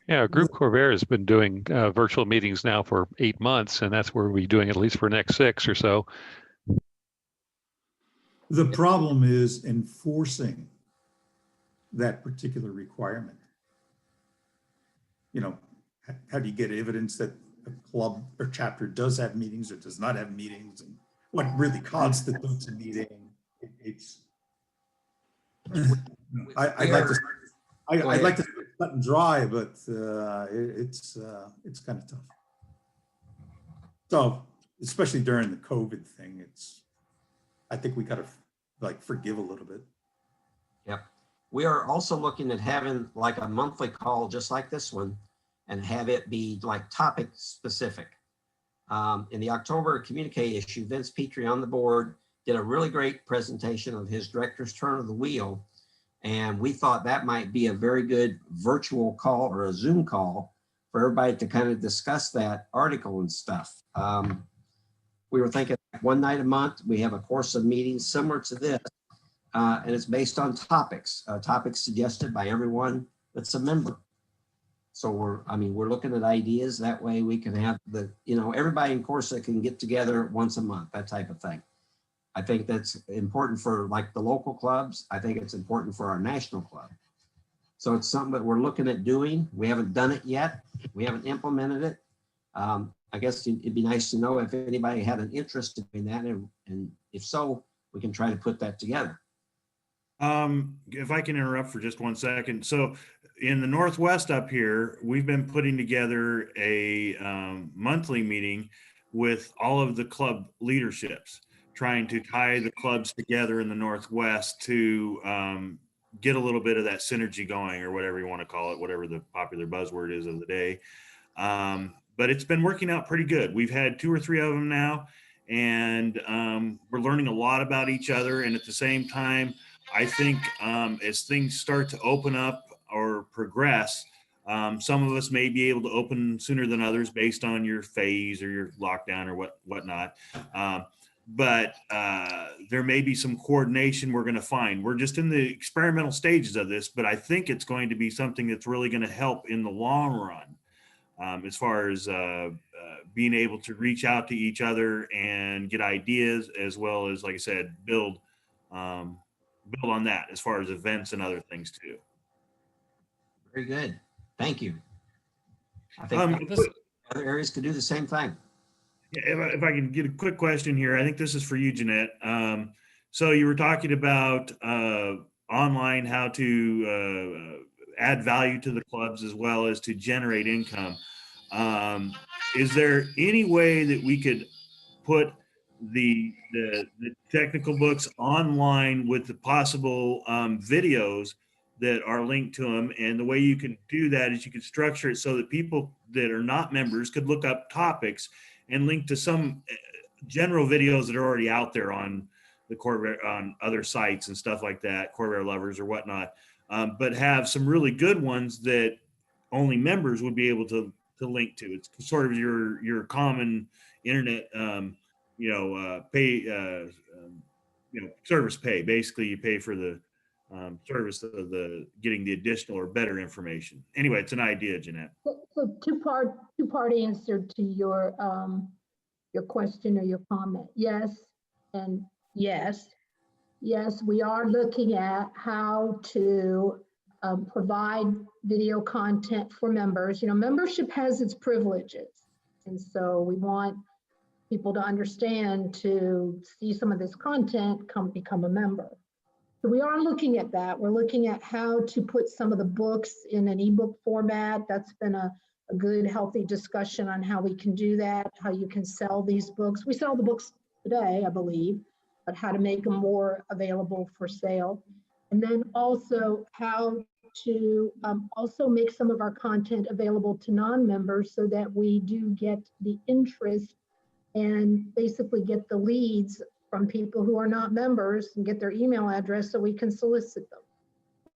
Yeah, Group Corvair has been doing virtual meetings now for 8 months, and that's where we'll be doing at least for the next 6 or so. The problem is enforcing that particular requirement. You know, how do you get evidence that a club or chapter does have meetings or does not have meetings, and what really constitutes a meeting? I'd like to cut and dry, but it's kind of tough. So, especially during the COVID thing, I think we gotta forgive a little bit. Yep. We are also looking at having like a monthly call just like this one and have it be like topic specific. In the October communique issue, Vince Petrie on the board did a really great presentation of his director's turn of the wheel. And we thought that might be a very good virtual call or a Zoom call for everybody to kind of discuss that article and stuff. We were thinking one night a month, we have a course of meetings similar to this, and it's based on topics suggested by everyone that's a member. So we're looking at ideas that way we can have everybody in Corsa can get together once a month, that type of thing. I think that's important for like the local clubs. I think it's important for our national club. So it's something that we're looking at doing. We haven't done it yet. We haven't implemented it. I guess it'd be nice to know if anybody had an interest in that, and if so, we can try to put that together. If I can interrupt for just 1 second. So in the Northwest up here, we've been putting together a monthly meeting with all of the club leaderships, trying to tie the clubs together in the Northwest to get a little bit of that synergy going, or whatever you want to call it, whatever the popular buzzword is of the day. But it's been working out pretty good. We've had 2 or 3 of them now, and we're learning a lot about each other. And at the same time, I think as things start to open up or progress, some of us may be able to open sooner than others based on your phase or your lockdown or whatnot. But there may be some coordination we're going to find. We're just in the experimental stages of this, but I think it's going to be something that's really going to help in the long run, as far as being able to reach out to each other and get ideas, as well as, like I said, build on that as far as events and other things too. Very good. Thank you. I think other areas could do the same thing. Yeah, if I can get a quick question here, I think this is for you, Jeanette. So you were talking about online, how to add value to the clubs as well as to generate income. Is there any way that we could put the technical books online with the possible videos that are linked to them? And the way you can do that is you can structure it so that people that are not members could look up topics and link to some general videos that are already out there on the Corvair, on other sites and stuff like that, Corvair lovers or whatnot, but have some really good ones that only members would be able to link to. It's sort of your common internet, pay, service pay. Basically, you pay for the service of the getting the additional or better information. Anyway, it's an idea, Jeanette. So two-part answer to your question or your comment. Yes, and yes. Yes, we are looking at how to provide video content for members. You know, membership has its privileges. And so we want people to understand, to see some of this content, become a member. So we are looking at that. We're looking at how to put some of the books in an ebook format. That's been a good, healthy discussion on how we can do that, how you can sell these books. We sell the books today, I believe, but how to make them more available for sale. And then also how to also make some of our content available to non-members so that we do get the interest and basically get the leads from people who are not members and get their email address so we can solicit them.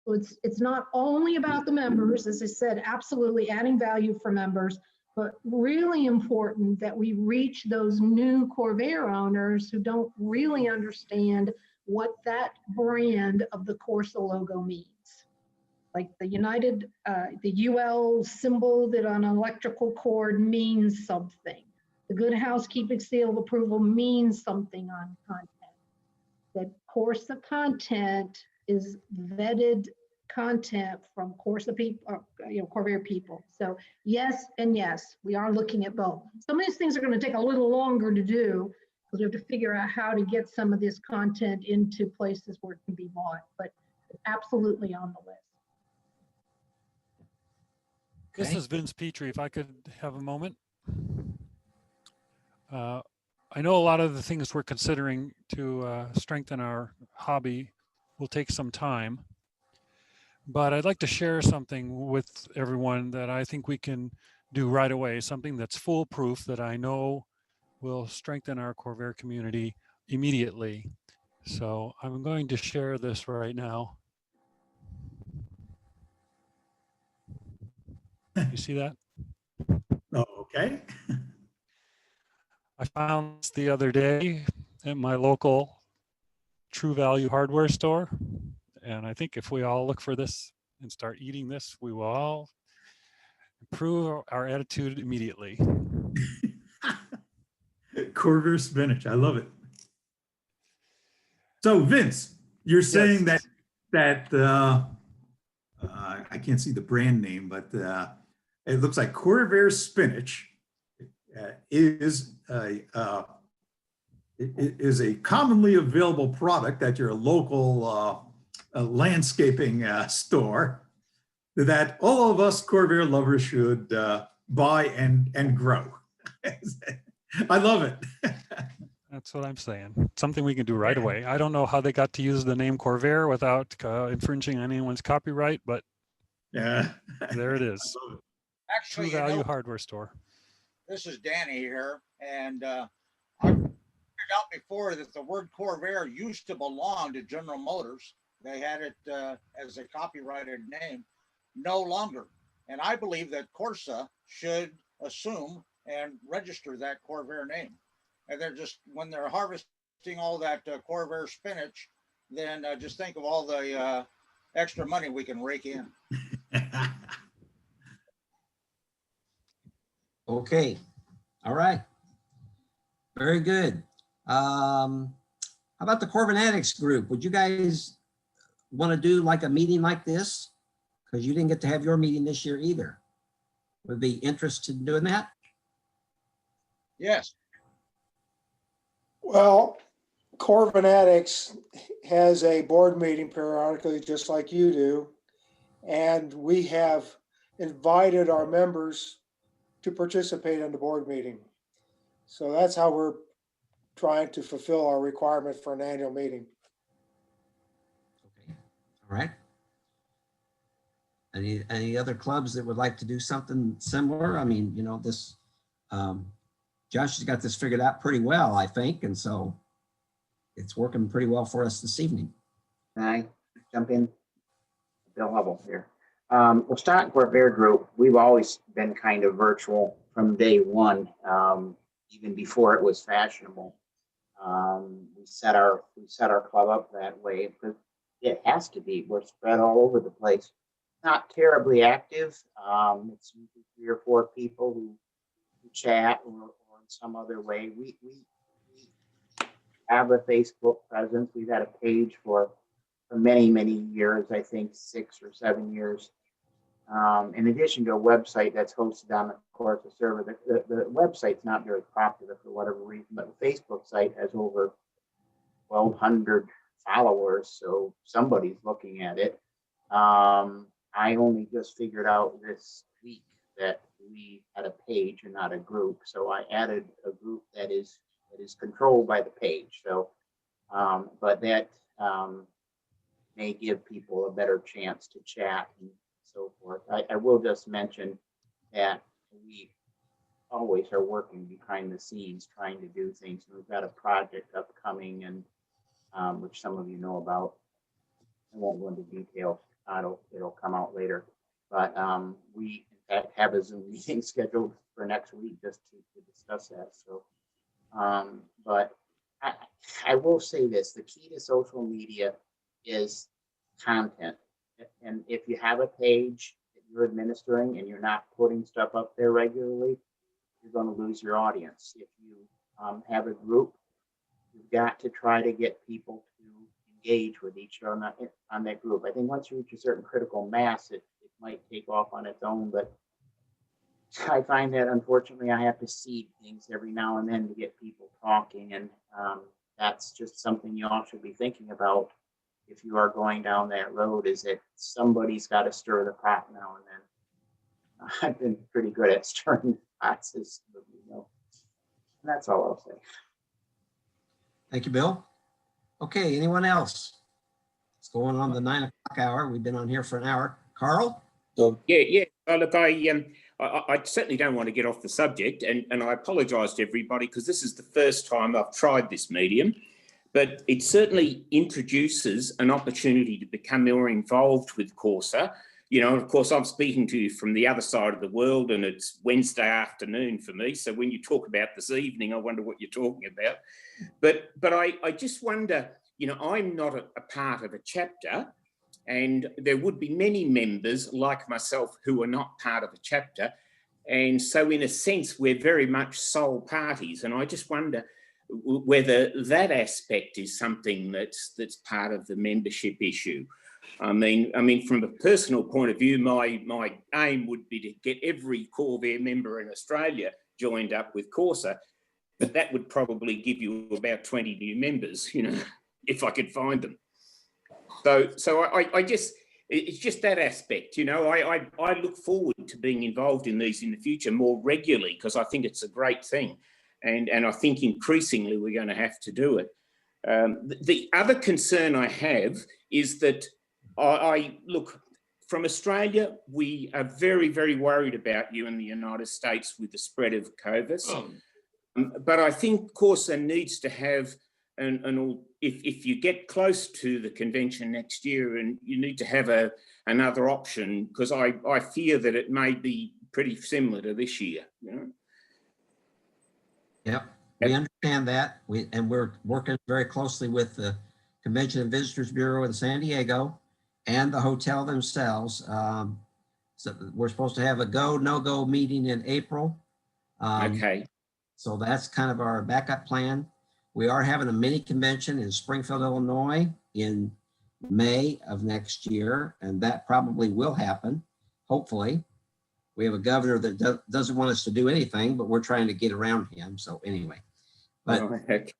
So it's not only about the members, as I said, absolutely adding value for members, but really important that we reach those new Corvair owners who don't really understand what that brand of the Corsa logo means. Like the the UL symbol that on an electrical cord means something. The Good Housekeeping seal of approval means something on content. That Corsa content is vetted content from Corsa people, Corvair people. So yes and yes, we are looking at both. Some of these things are going to take a little longer to do because we have to figure out how to get some of this content into places where it can be bought, but it's absolutely on the list. This is Vince Petrie. If I could have a moment. I know a lot of the things we're considering to strengthen our hobby will take some time, but I'd like to share something with everyone that I think we can do right away, something that's foolproof that I know will strengthen our Corvair community immediately. So I'm going to share this right now. You see that? Oh, okay. I found this the other day at my local True Value hardware store. And I think if we all look for this and start eating this, we will all improve our attitude immediately. Corvair spinach. I love it. So Vince, you're saying that I can't see the brand name, but it looks like Corvair spinach is a commonly available product at your local landscaping store that all of us Corvair lovers should buy and grow. I love it. That's what I'm saying. Something we can do right away. I don't know how they got to use the name Corvair without infringing on anyone's copyright, but yeah, there it is. Actually, True Value hardware store. This is Danny here, and I figured out before that the word Corvair used to belong to General Motors. They had it as a copyrighted name, no longer. And I believe that Corsa should assume and register that Corvair name. And they're just, when they're harvesting all that Corvair spinach, then just think of all the extra money we can rake in. Okay. All right. Very good. How about the Corvanatics group? Would you guys want to do like a meeting like this? Because you didn't get to have your meeting this year either. would be interested in doing that? Yes. Well, Corps Fanatics has a board meeting periodically, just like you do. And we have invited our members to participate in the board meeting. So that's how we're trying to fulfill our requirement for an annual meeting. Okay. All right. Any other clubs that would like to do something similar? I mean, you know, this, Josh has got this figured out pretty well, I think. And so it's working pretty well for us this evening. Can I jump in? Bill Hubble here. Well, Stock Corvair Group, we've always been kind of virtual from day one, even before it was fashionable. We set our club up that way because it has to be. We're spread all over the place. Not terribly active. It's usually 3 or 4 people who chat or in some other way. We have a Facebook presence. We've had a page for many, many years, I think 6 or 7 years. In addition to a website that's hosted on the Corsa server, the website's not very popular for whatever reason, but the Facebook site has over 1,200 followers, so somebody's looking at it. I only just figured out this week that we had a page and not a group, so I added a group that is controlled by the page. So, but that may give people a better chance to chat and so forth. I will just mention that we always are working behind the scenes trying to do things. We've got a project upcoming and which some of you know about. I won't go into details. It'll come out later. But we in fact have a Zoom meeting scheduled for next week just to discuss that. So, but I will say this: the key to social media is content. And if you have a page that you're administering and you're not putting stuff up there regularly, you're going to lose your audience. If you have a group, you've got to try to get people to engage with each other on that group. I think once you reach a certain critical mass, it might take off on its own. But I find that unfortunately I have to seed things every now and then to get people talking. And that's just something you all should be thinking about. If you are going down that road, is that somebody's got to stir the pot now and then. I've been pretty good at stirring pots, as you know. And that's all I'll say. Thank you, Bill. Okay, anyone else? It's going on the 9 o'clock hour. We've been on here for an hour. Carl? Yeah. Look, I certainly don't want to get off the subject, and I apologise to everybody because this is the first time I've tried this medium. But it certainly introduces an opportunity to become more involved with Corsa. You know, of course, I'm speaking to you from the other side of the world and it's Wednesday afternoon for me. So when you talk about this evening, I wonder what you're talking about. But I just wonder, you know, I'm not a part of a chapter and there would be many members like myself who are not part of a chapter. And so in a sense, we're very much sole parties. And I just wonder whether that aspect is something that's part of the membership issue. I mean, from a personal point of view, my aim would be to get every Corvair member in Australia joined up with Corsa, but that would probably give you about 20 new members, you know, if I could find them. So I just, it's just that aspect, you know, I look forward to being involved in these in the future more regularly because I think it's a great thing. And I think increasingly we're going to have to do it. The other concern I have is that I look, from Australia, we are very, very worried about you in the United States with the spread of COVID. But I think Corsa needs to have, if you get close to the convention next year, and you need to have another option, because I fear that it may be pretty similar to this year, you know. Yep, we understand that. We're working very closely with the Convention and Visitors Bureau in San Diego and the hotel themselves. So we're supposed to have a go, no-go meeting in April. Okay. So that's kind of our backup plan. We are having a mini convention in Springfield, Illinois in May of next year, and that probably will happen, hopefully. We have a governor that doesn't want us to do anything, but we're trying to get around him. So anyway, but Oh, heck.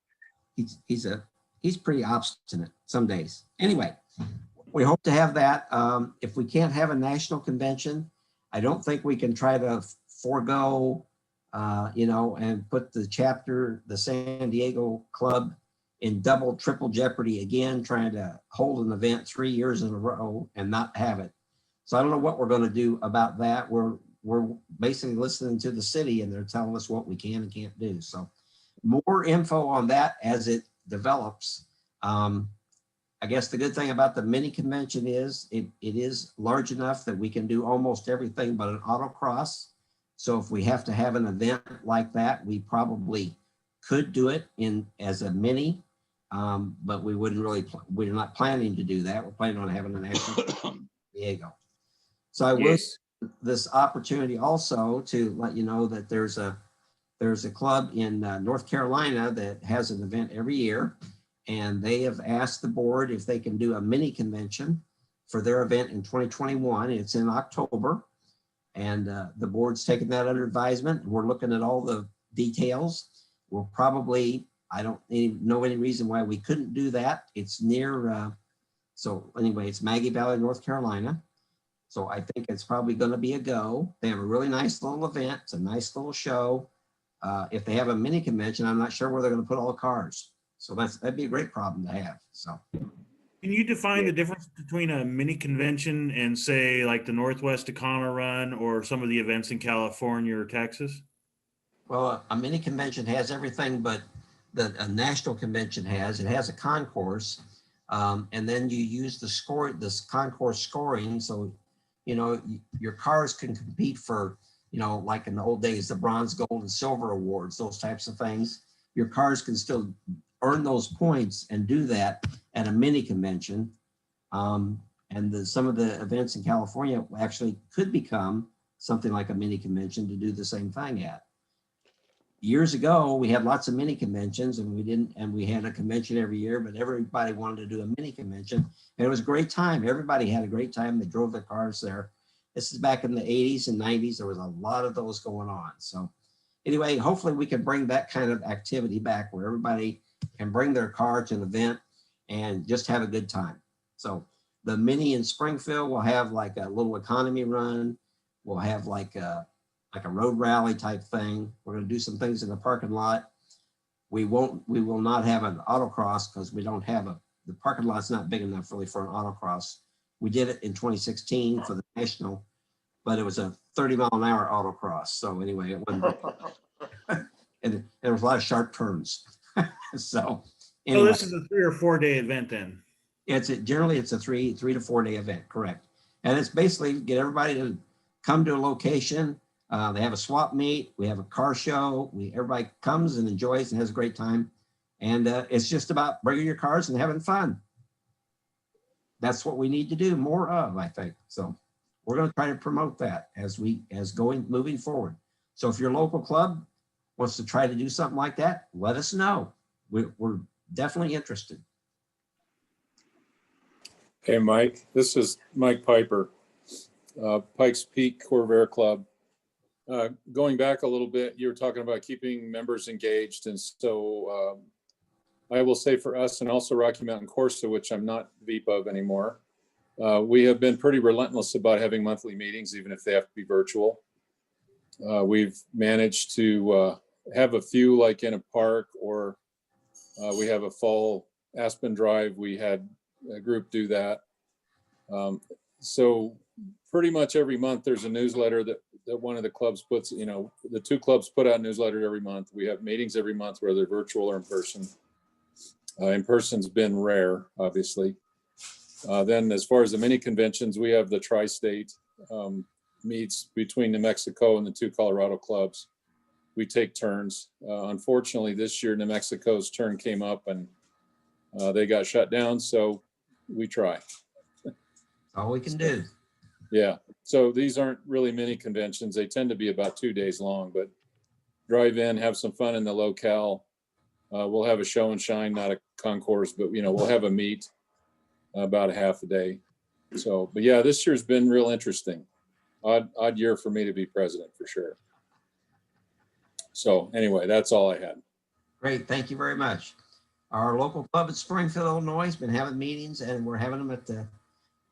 he's pretty obstinate some days. Anyway, we hope to have that. If we can't have a national convention, I don't think we can try to forego, and put the San Diego club in double, triple jeopardy again, trying to hold an event 3 years in a row and not have it. So I don't know what we're going to do about that. We're basically listening to the city and they're telling us what we can and can't do. So more info on that as it develops. I guess the good thing about the mini convention is it is large enough that we can do almost everything but an autocross. So if we have to have an event like that, we probably could do it as a mini, but we wouldn't really, we're not planning to do that. We're planning on having a national San Diego. So I wish this opportunity also to let you know that there's a club in North Carolina that has an event every year, and they have asked the board if they can do a mini convention for their event in 2021. It's in October, and the board's taken that under advisement. We're looking at all the details. We'll probably, I don't know any reason why we couldn't do that. It's near, so anyway, it's Maggie Valley, North Carolina. So I think it's probably going to be a go. They have a really nice little event. It's a nice little show. If they have a mini convention, I'm not sure where they're going to put all the cars. So that'd be a great problem to have. So. Can you define the difference between a mini convention and say like the Northwest Tacoma Run or some of the events in California or Texas? Well, a mini convention has everything but a national convention has. It has a concourse, and then you use this concourse scoring. So, your cars can compete for, like in the old days, the bronze, gold, and silver awards, those types of things. Your cars can still earn those points and do that at a mini convention. And some of the events in California actually could become something like a mini convention to do the same thing at. Years ago, we had lots of mini conventions and we had a convention every year, but everybody wanted to do a mini convention. And it was a great time. Everybody had a great time. They drove their cars there. This is back in the 80s and 90s. There was a lot of those going on. So anyway, hopefully we can bring that kind of activity back where everybody can bring their car to an event and just have a good time. So the mini in Springfield will have like a little economy run. We'll have like a road rally type thing. We're going to do some things in the parking lot. We will not have an autocross because we don't have the parking lot's not big enough really for an autocross. We did it in 2016 for the national, but it was a 30-mile-an-hour autocross. So anyway, it wasn't, and there was a lot of sharp turns. So anyway. This is a 3 or 4 day event then. Generally it's a 3 to 4 day event, correct. And it's basically get everybody to come to a location. They have a swap meet. We have a car show. Everybody comes and enjoys and has a great time. And it's just about bringing your cars and having fun. That's what we need to do more of, I think. So we're going to try to promote that moving forward. So if your local club wants to try to do something like that, let us know. We're definitely interested. Hey, Mike, this is Mike Piper, Pikes Peak Corvair Club. Going back a little bit, you were talking about keeping members engaged. And so I will say for us and also Rocky Mountain Corsa, which I'm not VP of anymore, we have been pretty relentless about having monthly meetings, even if they have to be virtual. We've managed to have a few like in a park, or we have a fall Aspen Drive. We had a group do that. So pretty much every month there's a newsletter that one of the clubs puts, the two clubs put out newsletters every month. We have meetings every month, whether they're virtual or in person. In person's been rare, obviously. Then as far as the mini conventions, we have the tri-state meets between New Mexico and the two Colorado clubs. We take turns. Unfortunately, this year, New Mexico's turn came up and they got shut down. So we try. All we can do. Yeah. So these aren't really mini conventions. They tend to be about 2 days long, but drive in, have some fun in the locale. We'll have a show and shine, not a concourse, but we'll have a meet about a half a day. So, but yeah, this year's been real interesting. odd year for me to be president for sure. So anyway, that's all I had. Great, thank you very much. Our local club at Springfield, Illinois has been having meetings, and we're having them at the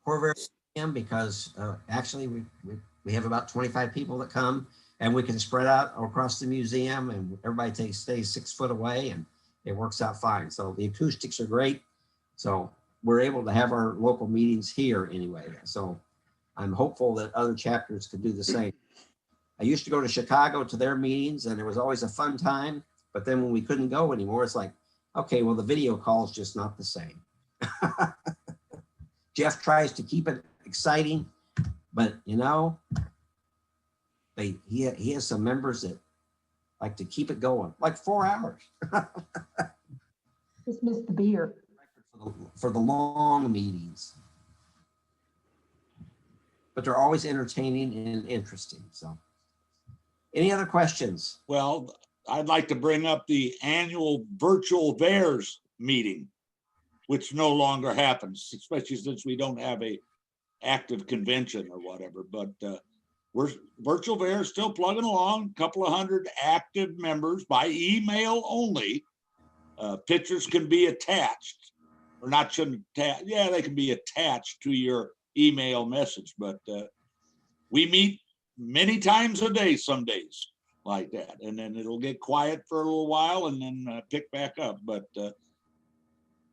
Corvair Museum because actually we have about 25 people that come, and we can spread out across the museum, and everybody stays 6 foot away, and it works out fine. So the acoustics are great. So we're able to have our local meetings here anyway. So I'm hopeful that other chapters could do the same. I used to go to Chicago to their meetings, and it was always a fun time. But then when we couldn't go anymore, it's like, okay, well, the video call is just not the same. Jeff tries to keep it exciting, but you know, he has some members that like to keep it going, like 4 hours. Just missed the beer. For the long meetings. But they're always entertaining and interesting. So any other questions? Well, I'd like to bring up the annual virtual VAERS meeting, which no longer happens, especially since we don't have a active convention or whatever. But we're virtual VAERS still plugging along, a couple of hundred active members by email only. Pictures can be attached, or not shouldn't attach. Yeah, they can be attached to your email message, but we meet many times a day, some days like that, and then it'll get quiet for a little while and then pick back up. But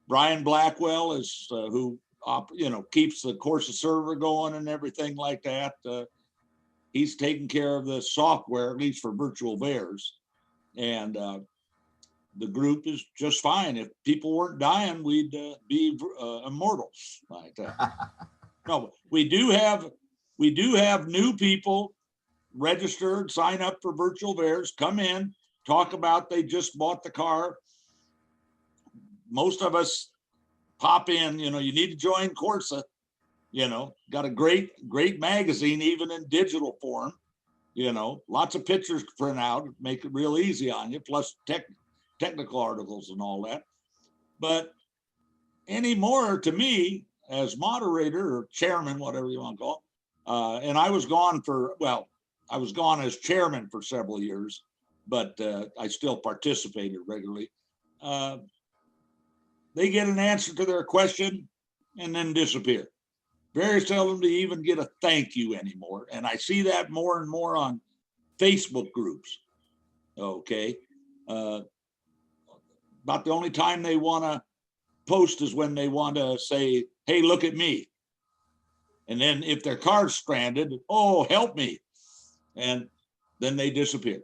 Brian Blackwell is who keeps the Corsa server going and everything like that. He's taking care of the software, at least for virtual VAERS, and the group is just fine. If people weren't dying, we'd be immortals like that. No, we do have new people registered, sign up for virtual VAERS, come in, talk about they just bought the car. Most of us pop in, you need to join Corsa, got a great magazine, even in digital form, lots of pictures to print out, make it real easy on you, plus technical articles and all that. But anymore, to me, as moderator or chairman, whatever you want to call it, and I was gone as chairman for several years, but I still participated regularly. They get an answer to their question and then disappear. Very seldom do you even get a thank you anymore. And I see that more and more on Facebook groups. Okay. About the only time they want to post is when they want to say, hey, look at me. And then if their car's stranded, oh, help me. And then they disappear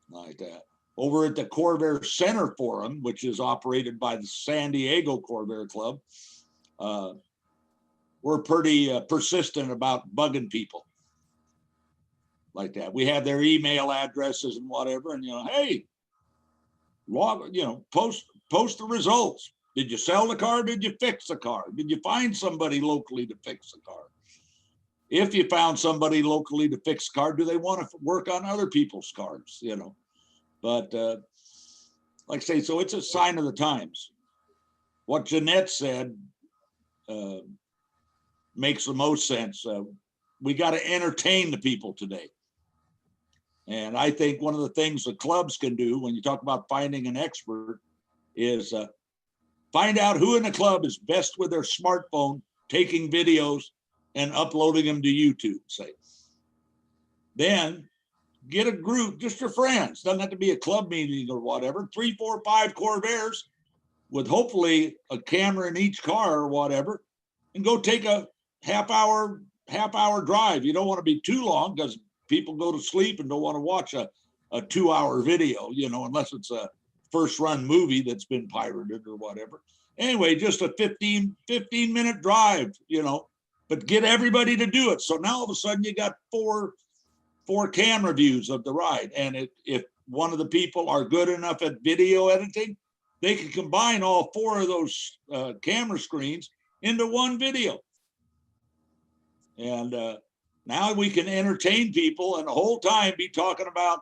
like that. Over at the Corvair Center Forum, which is operated by the San Diego Corvair Club, we're pretty persistent about bugging people like that. We have their email addresses and whatever, and hey, post the results. Did you sell the car? Did you fix the car? Did you find somebody locally to fix the car? If you found somebody locally to fix the car, do they want to work on other people's cars? But like I say, so it's a sign of the times. What Jeanette said makes the most sense. We got to entertain the people today. And I think one of the things the clubs can do when you talk about finding an expert is find out who in the club is best with their smartphone, taking videos and uploading them to YouTube, say. Then get a group, just your friends, doesn't have to be a club meeting or whatever, 3, 4, 5 Corvairs with hopefully a camera in each car or whatever, and go take a half hour drive. You don't want to be too long because people go to sleep and don't want to watch a 2-hour video, unless it's a first run movie that's been pirated or whatever. Anyway, just a 15-minute drive, but get everybody to do it. So now all of a sudden you got four camera views of the ride. And if one of the people are good enough at video editing, they can combine all 4 of those camera screens into one video. And now we can entertain people and the whole time be talking about,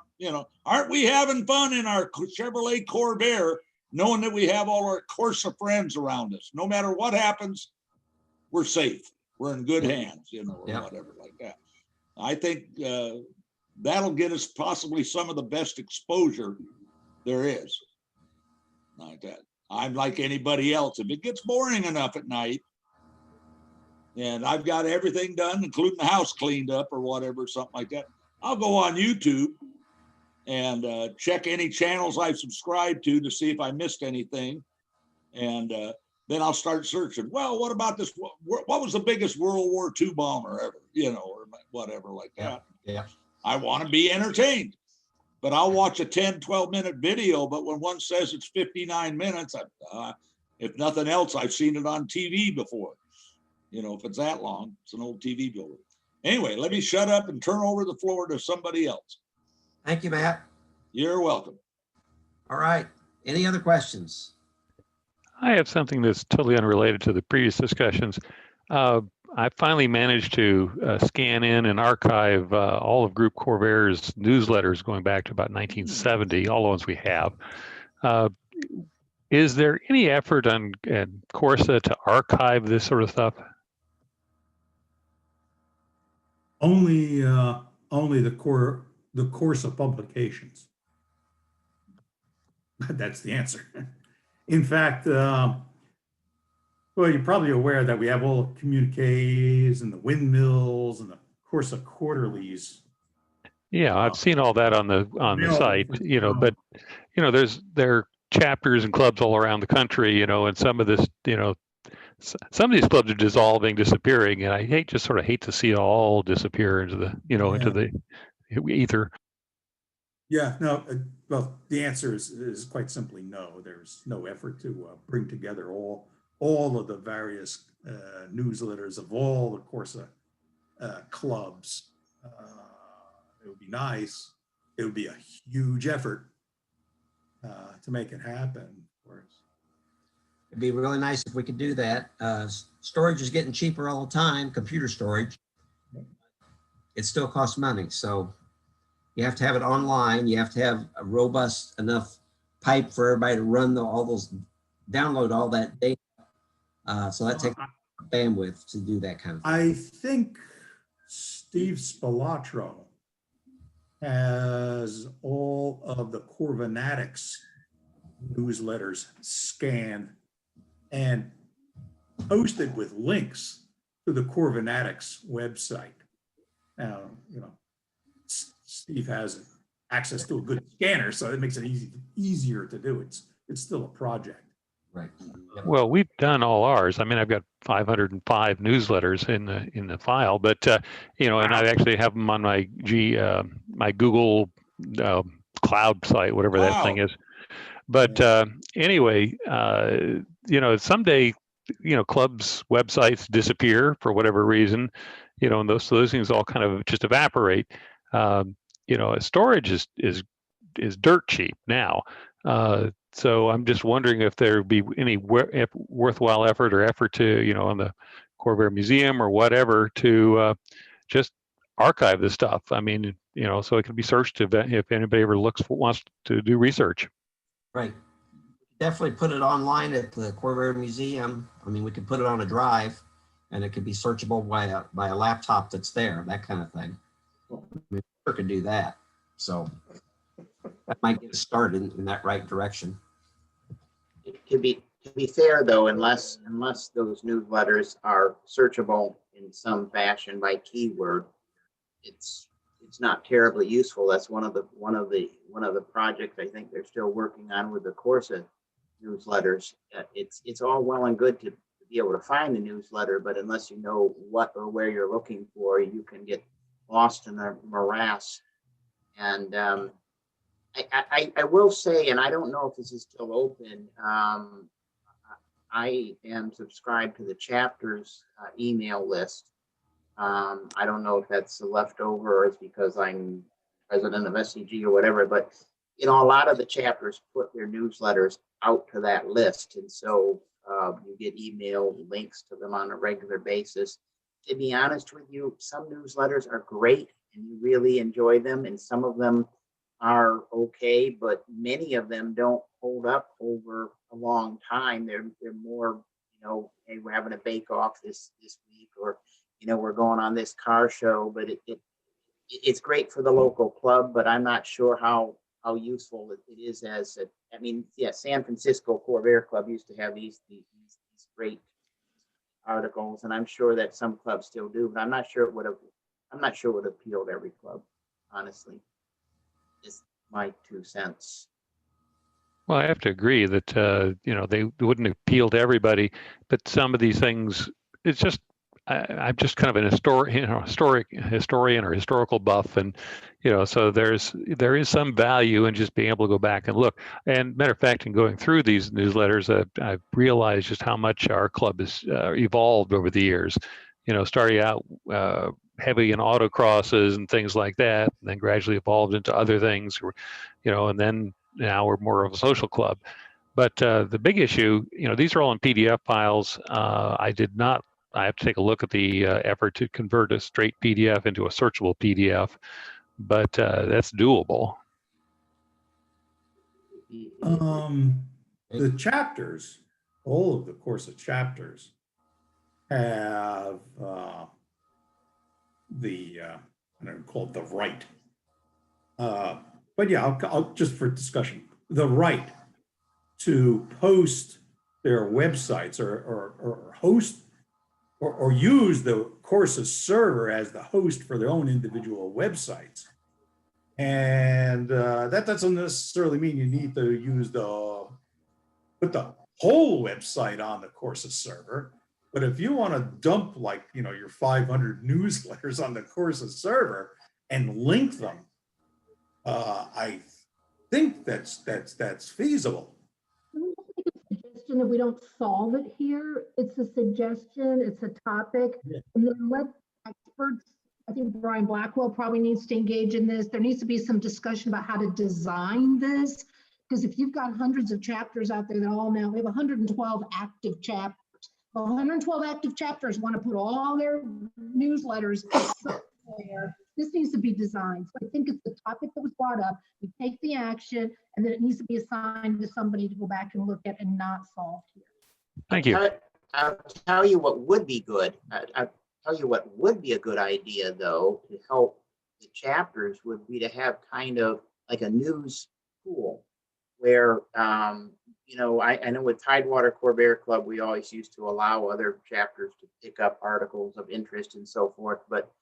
aren't we having fun in our Chevrolet Corvair, knowing that we have all our Corsa friends around us. No matter what happens, we're safe. We're in good hands, or whatever like that. I think that'll get us possibly some of the best exposure there is. Like that. I'm like anybody else. If it gets boring enough at night, and I've got everything done, including the house cleaned up or whatever, something like that, I'll go on YouTube and check any channels I've subscribed to see if I missed anything. And then I'll start searching. Well, what about this? What was the biggest World War II bomber ever? You know, or whatever like that. Yeah. I want to be entertained, but I'll watch a 10, 12-minute video. But when one says it's 59 minutes, if nothing else, I've seen it on TV before. You know, if it's that long, it's an old TV builder. Anyway, let me shut up and turn over the floor to somebody else. Thank you, Matt. You're welcome. All right. Any other questions? I have something that's totally unrelated to the previous discussions. I finally managed to scan in and archive all of Group Corvair's newsletters going back to about 1970, all the ones we have. Is there any effort on Corsa to archive this sort of stuff? Only the Corsa publications. That's the answer. In fact, well, you're probably aware that we have all the communiques and the windmills and the Corsa quarterlies. Yeah, I've seen all that on the site, you know, but you know, there are chapters and clubs all around the country, you know, and some of this, you know, some of these clubs are dissolving, disappearing, and I hate to see it all disappear into the, you know, into the ether. Yeah, no, well, the answer is quite simply no. There's no effort to bring together all of the various newsletters of all the Corsa clubs. It would be nice. It would be a huge effort to make it happen, of course. It'd be really nice if we could do that. Storage is getting cheaper all the time, computer storage. It still costs money. So you have to have it online. You have to have a robust enough pipe for everybody to run download all that data. So that takes bandwidth to do that kind of thing. I think Steve Spilatro has all of the Corvanatics newsletters scanned and posted with links to the Corvanatics website. Now, you know, Steve has access to a good scanner, so it makes it easier to do. It's still a project. Right. Well, we've done all ours. I mean, I've got 505 newsletters in the file, but you know, and I actually have them on my my Google Cloud site, whatever that thing is. But anyway, you know, someday, you know, clubs' websites disappear for whatever reason, you know, and those things all kind of just evaporate. You know, storage is dirt cheap now. So I'm just wondering if there would be any worthwhile effort to, you know, on the Corvair Museum or whatever to just archive this stuff. I mean, you know, so it can be searched if anybody ever wants to do research. Right. Definitely put it online at the Corvair Museum. I mean, we could put it on a drive and it could be searchable by a laptop that's there, that kind of thing. We could do that. So that might get us started in that right direction. To be fair though, unless those newsletters are searchable in some fashion by keyword, it's not terribly useful. That's one of the projects I think they're still working on with the Corsa newsletters. It's all well and good to be able to find the newsletter, but unless you know what or where you're looking for, you can get lost in the morass. And I will say, and I don't know if this is still open, I am subscribed to the chapter's email list. I don't know if that's a leftover or it's because I'm president of SCG or whatever, but you know, a lot of the chapters put their newsletters out to that list. And so you get email links to them on a regular basis. To be honest with you, some newsletters are great and you really enjoy them, and some of them are okay, but many of them don't hold up over a long time. They're more, you know, hey, we're having a bake off this week, or you know, we're going on this car show, but it's great for the local club, but I'm not sure how useful it is as a, I mean, yeah, San Francisco Corvair Club used to have these great articles, and I'm sure that some clubs still do, but I'm not sure it would appeal to every club, honestly. Just my 2 cents. Well, I have to agree that you know, they wouldn't appeal to everybody, but some of these things, it's just I'm just kind of an historian or historical buff, and you know, so there is some value in just being able to go back and look. And matter of fact, in going through these newsletters, I've realized just how much our club has evolved over the years. You know, starting out heavy in autocrosses and things like that, and then gradually evolved into other things, you know, and then now we're more of a social club. But the big issue, you know, these are all in PDF files. I have to take a look at the effort to convert a straight PDF into a searchable PDF, but that's doable. The chapters, all of the Corsa chapters have I don't call it the right. But yeah, I'll just for discussion, the right to post their websites or host or use the Corsa server as the host for their own individual websites. And that doesn't necessarily mean you need to put the whole website on the Corsa server. But if you want to dump, like, you know, your 500 newsletters on the Corsa server and link them, I think that's feasible. Suggestion if we don't solve it here, it's a suggestion, it's a topic, and then let experts, I think Brian Blackwell probably needs to engage in this. There needs to be some discussion about how to design this, because if you've got hundreds of chapters out there that all now, we have 112 active chapters. Well, 112 active chapters want to put all their newsletters somewhere. This needs to be designed. So I think it's the topic that was brought up. We take the action, and then it needs to be assigned to somebody to go back and look at and not solve here. Thank you. I'll tell you what would be good. I'll tell you what would be a good idea, though, to help the chapters would be to have kind of like a news pool where, you know, I know with Tidewater Corvair Club, we always used to allow other chapters to pick up articles of interest and so forth, but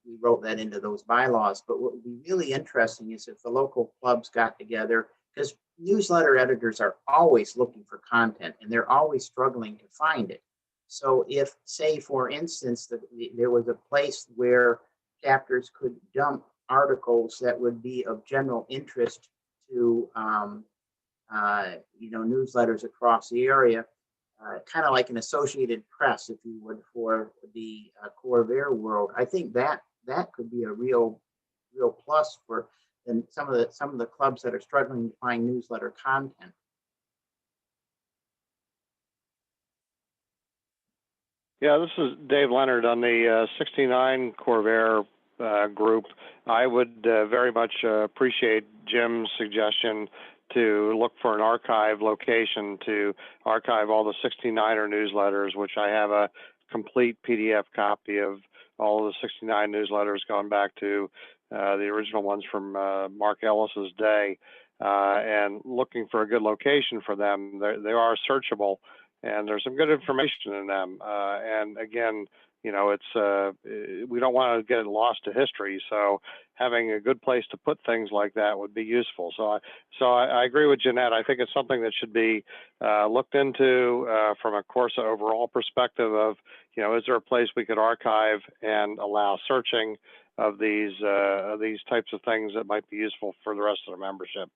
we wrote that into those bylaws. But what would be really interesting is if the local clubs got together, because newsletter editors are always looking for content and they're always struggling to find it. So if, say, for instance, there was a place where chapters could dump articles that would be of general interest to you know, newsletters across the area, kind of like an Associated Press, if you would, for the Corvair world. I think that could be a real plus for some of the clubs that are struggling to find newsletter content. Yeah, this is Dave Leonard on the 69 Corvair group. I would very much appreciate Jim's suggestion to look for an archive location to archive all the 69er newsletters, which I have a complete PDF copy of all of the 69 newsletters going back to the original ones from Mark Ellis's day, and looking for a good location for them. They are searchable, and there's some good information in them. And again, you know, it's we don't want to get it lost to history, so having a good place to put things like that would be useful. So I agree with Jeanette. I think it's something that should be looked into from a Corsa overall perspective of, you know, is there a place we could archive and allow searching of these types of things that might be useful for the rest of the membership.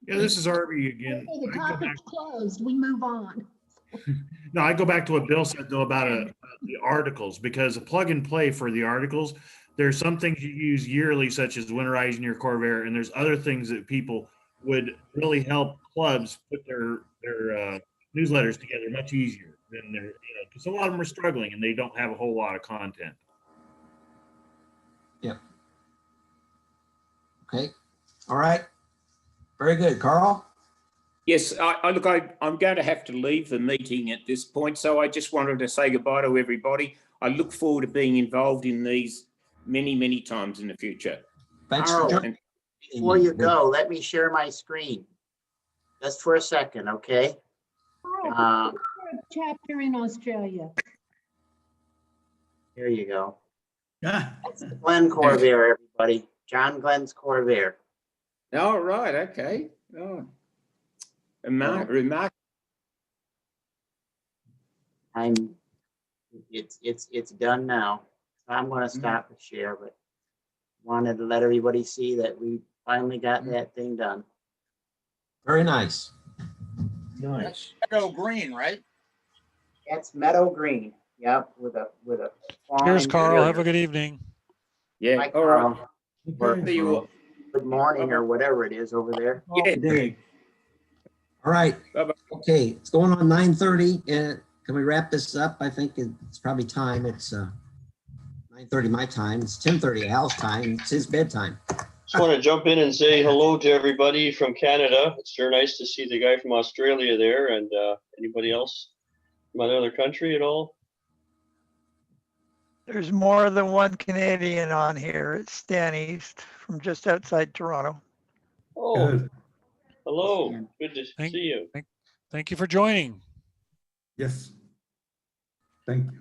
Yeah, this is Arby again. Okay, the topic's closed. We move on. No, I go back to what Bill said though about the articles, because a plug and play for the articles, there's some things you use yearly, such as winterizing your Corvair, and there's other things that people would really help clubs put their newsletters together much easier than their, you know, because a lot of them are struggling and they don't have a whole lot of content. Yep. Okay. All right. Very good, Carl. Yes, I'm going to have to leave the meeting at this point, so I just wanted to say goodbye to everybody. I look forward to being involved in these many, many times in the future. Thanks Carl, for joining. before you go, let me share my screen. Just for a second, okay? Chapter in Australia. Here you go. Yeah. That's Glenn Corvair, everybody. John Glenn's Corvair. Oh, right. Okay. Oh. Remarkable. It's done now. So I'm going to stop the share, but wanted to let everybody see that we finally got that thing done. Very nice. That's Meadow Green, right? That's Meadow Green. Yep, with a fawn Cheers, Carl. Have interior. a good evening. Yeah. Hi, All right. Carl. Or See you all. good morning or whatever it is over there. Yeah. All right. Bye-bye. Okay, it's going on 9:30. Can we wrap this up? I think it's probably time. It's 9:30 my time. It's 10:30 Al's time. It's his bedtime. Just want to jump in and say hello to everybody from Canada. It's sure nice to see the guy from Australia there, and anybody else from another country at all. There's more than one Canadian on here. It's Dan East from just outside Toronto. Oh, Good. hello. Good to see you. Thank you for joining. Yes. Thank you.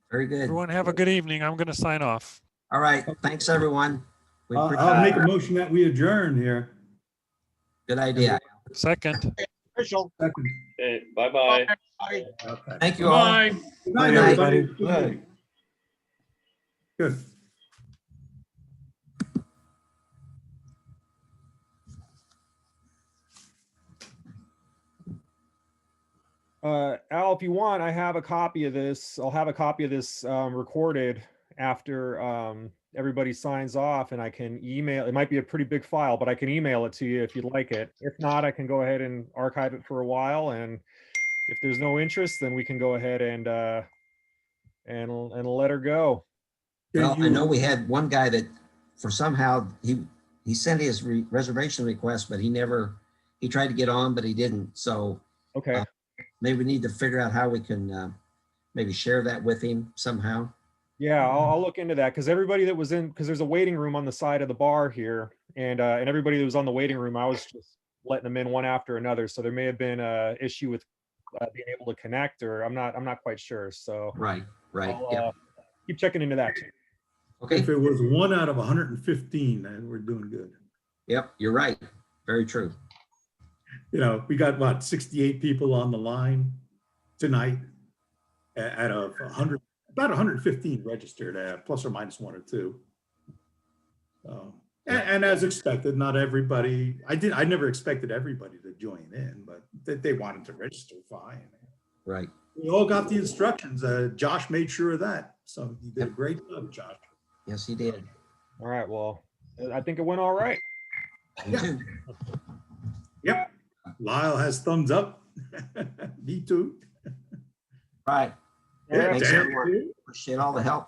Very good. Everyone have a good evening. I'm going to sign off. All right. Thanks, everyone. We I'll make a motion that we adjourn here. Good idea. Second. Official. Second. Okay, bye-bye. Okay. Thank you all. Bye. Good night, Good night. everybody. Good Good night. night. Good. Al, if you want, I have a copy of this. I'll have a copy of this recorded after everybody signs off, and I can email. It might be a pretty big file, but I can email it to you if you'd like it. If not, I can go ahead and archive it for a while. And if there's no interest, then we can go ahead and let her go. Well, I know we had one guy that for somehow he sent his reservation request, but he tried to get on, but he didn't. So okay. Maybe we need to figure out how we can maybe share that with him somehow. Yeah, I'll look into that because everybody that was in, because there's a waiting room on the side of the bar here, and everybody that was on the waiting room, I was just letting them in one after another. So there may have been a issue with being able to connect, or I'm not quite sure. So right. I'll, keep checking into that too. Okay. If it was 1 out of 115, then we're doing good. Yep, you're right. Very true. You know, we got what, 68 people on the line tonight out of 100, about 115 registered, plus or minus 1 or 2. And as expected, not everybody, I never expected everybody to join in, but they wanted to register, fine. Right. We all got the instructions. Josh made sure of that. So you did a great job, Josh. Yes, he did. All right. Well, I think it went all right. Yeah. Yep. Lyle has thumbs up. Me too. Right. Yeah, Thanks, Dan, everyone. too. Appreciate all the help.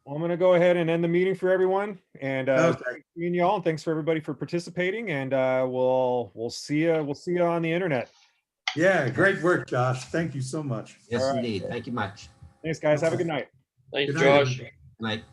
Well, I'm going to go ahead and end the meeting for everyone. And Okay. seeing you all, and thanks for everybody for participating. And we'll see you. We'll see you on the internet. Yeah, great work, Josh. Thank you so much. Yes, All right. indeed. Thank you much. Thanks, guys. Have a good night. Thanks, Good night, Josh. Good night.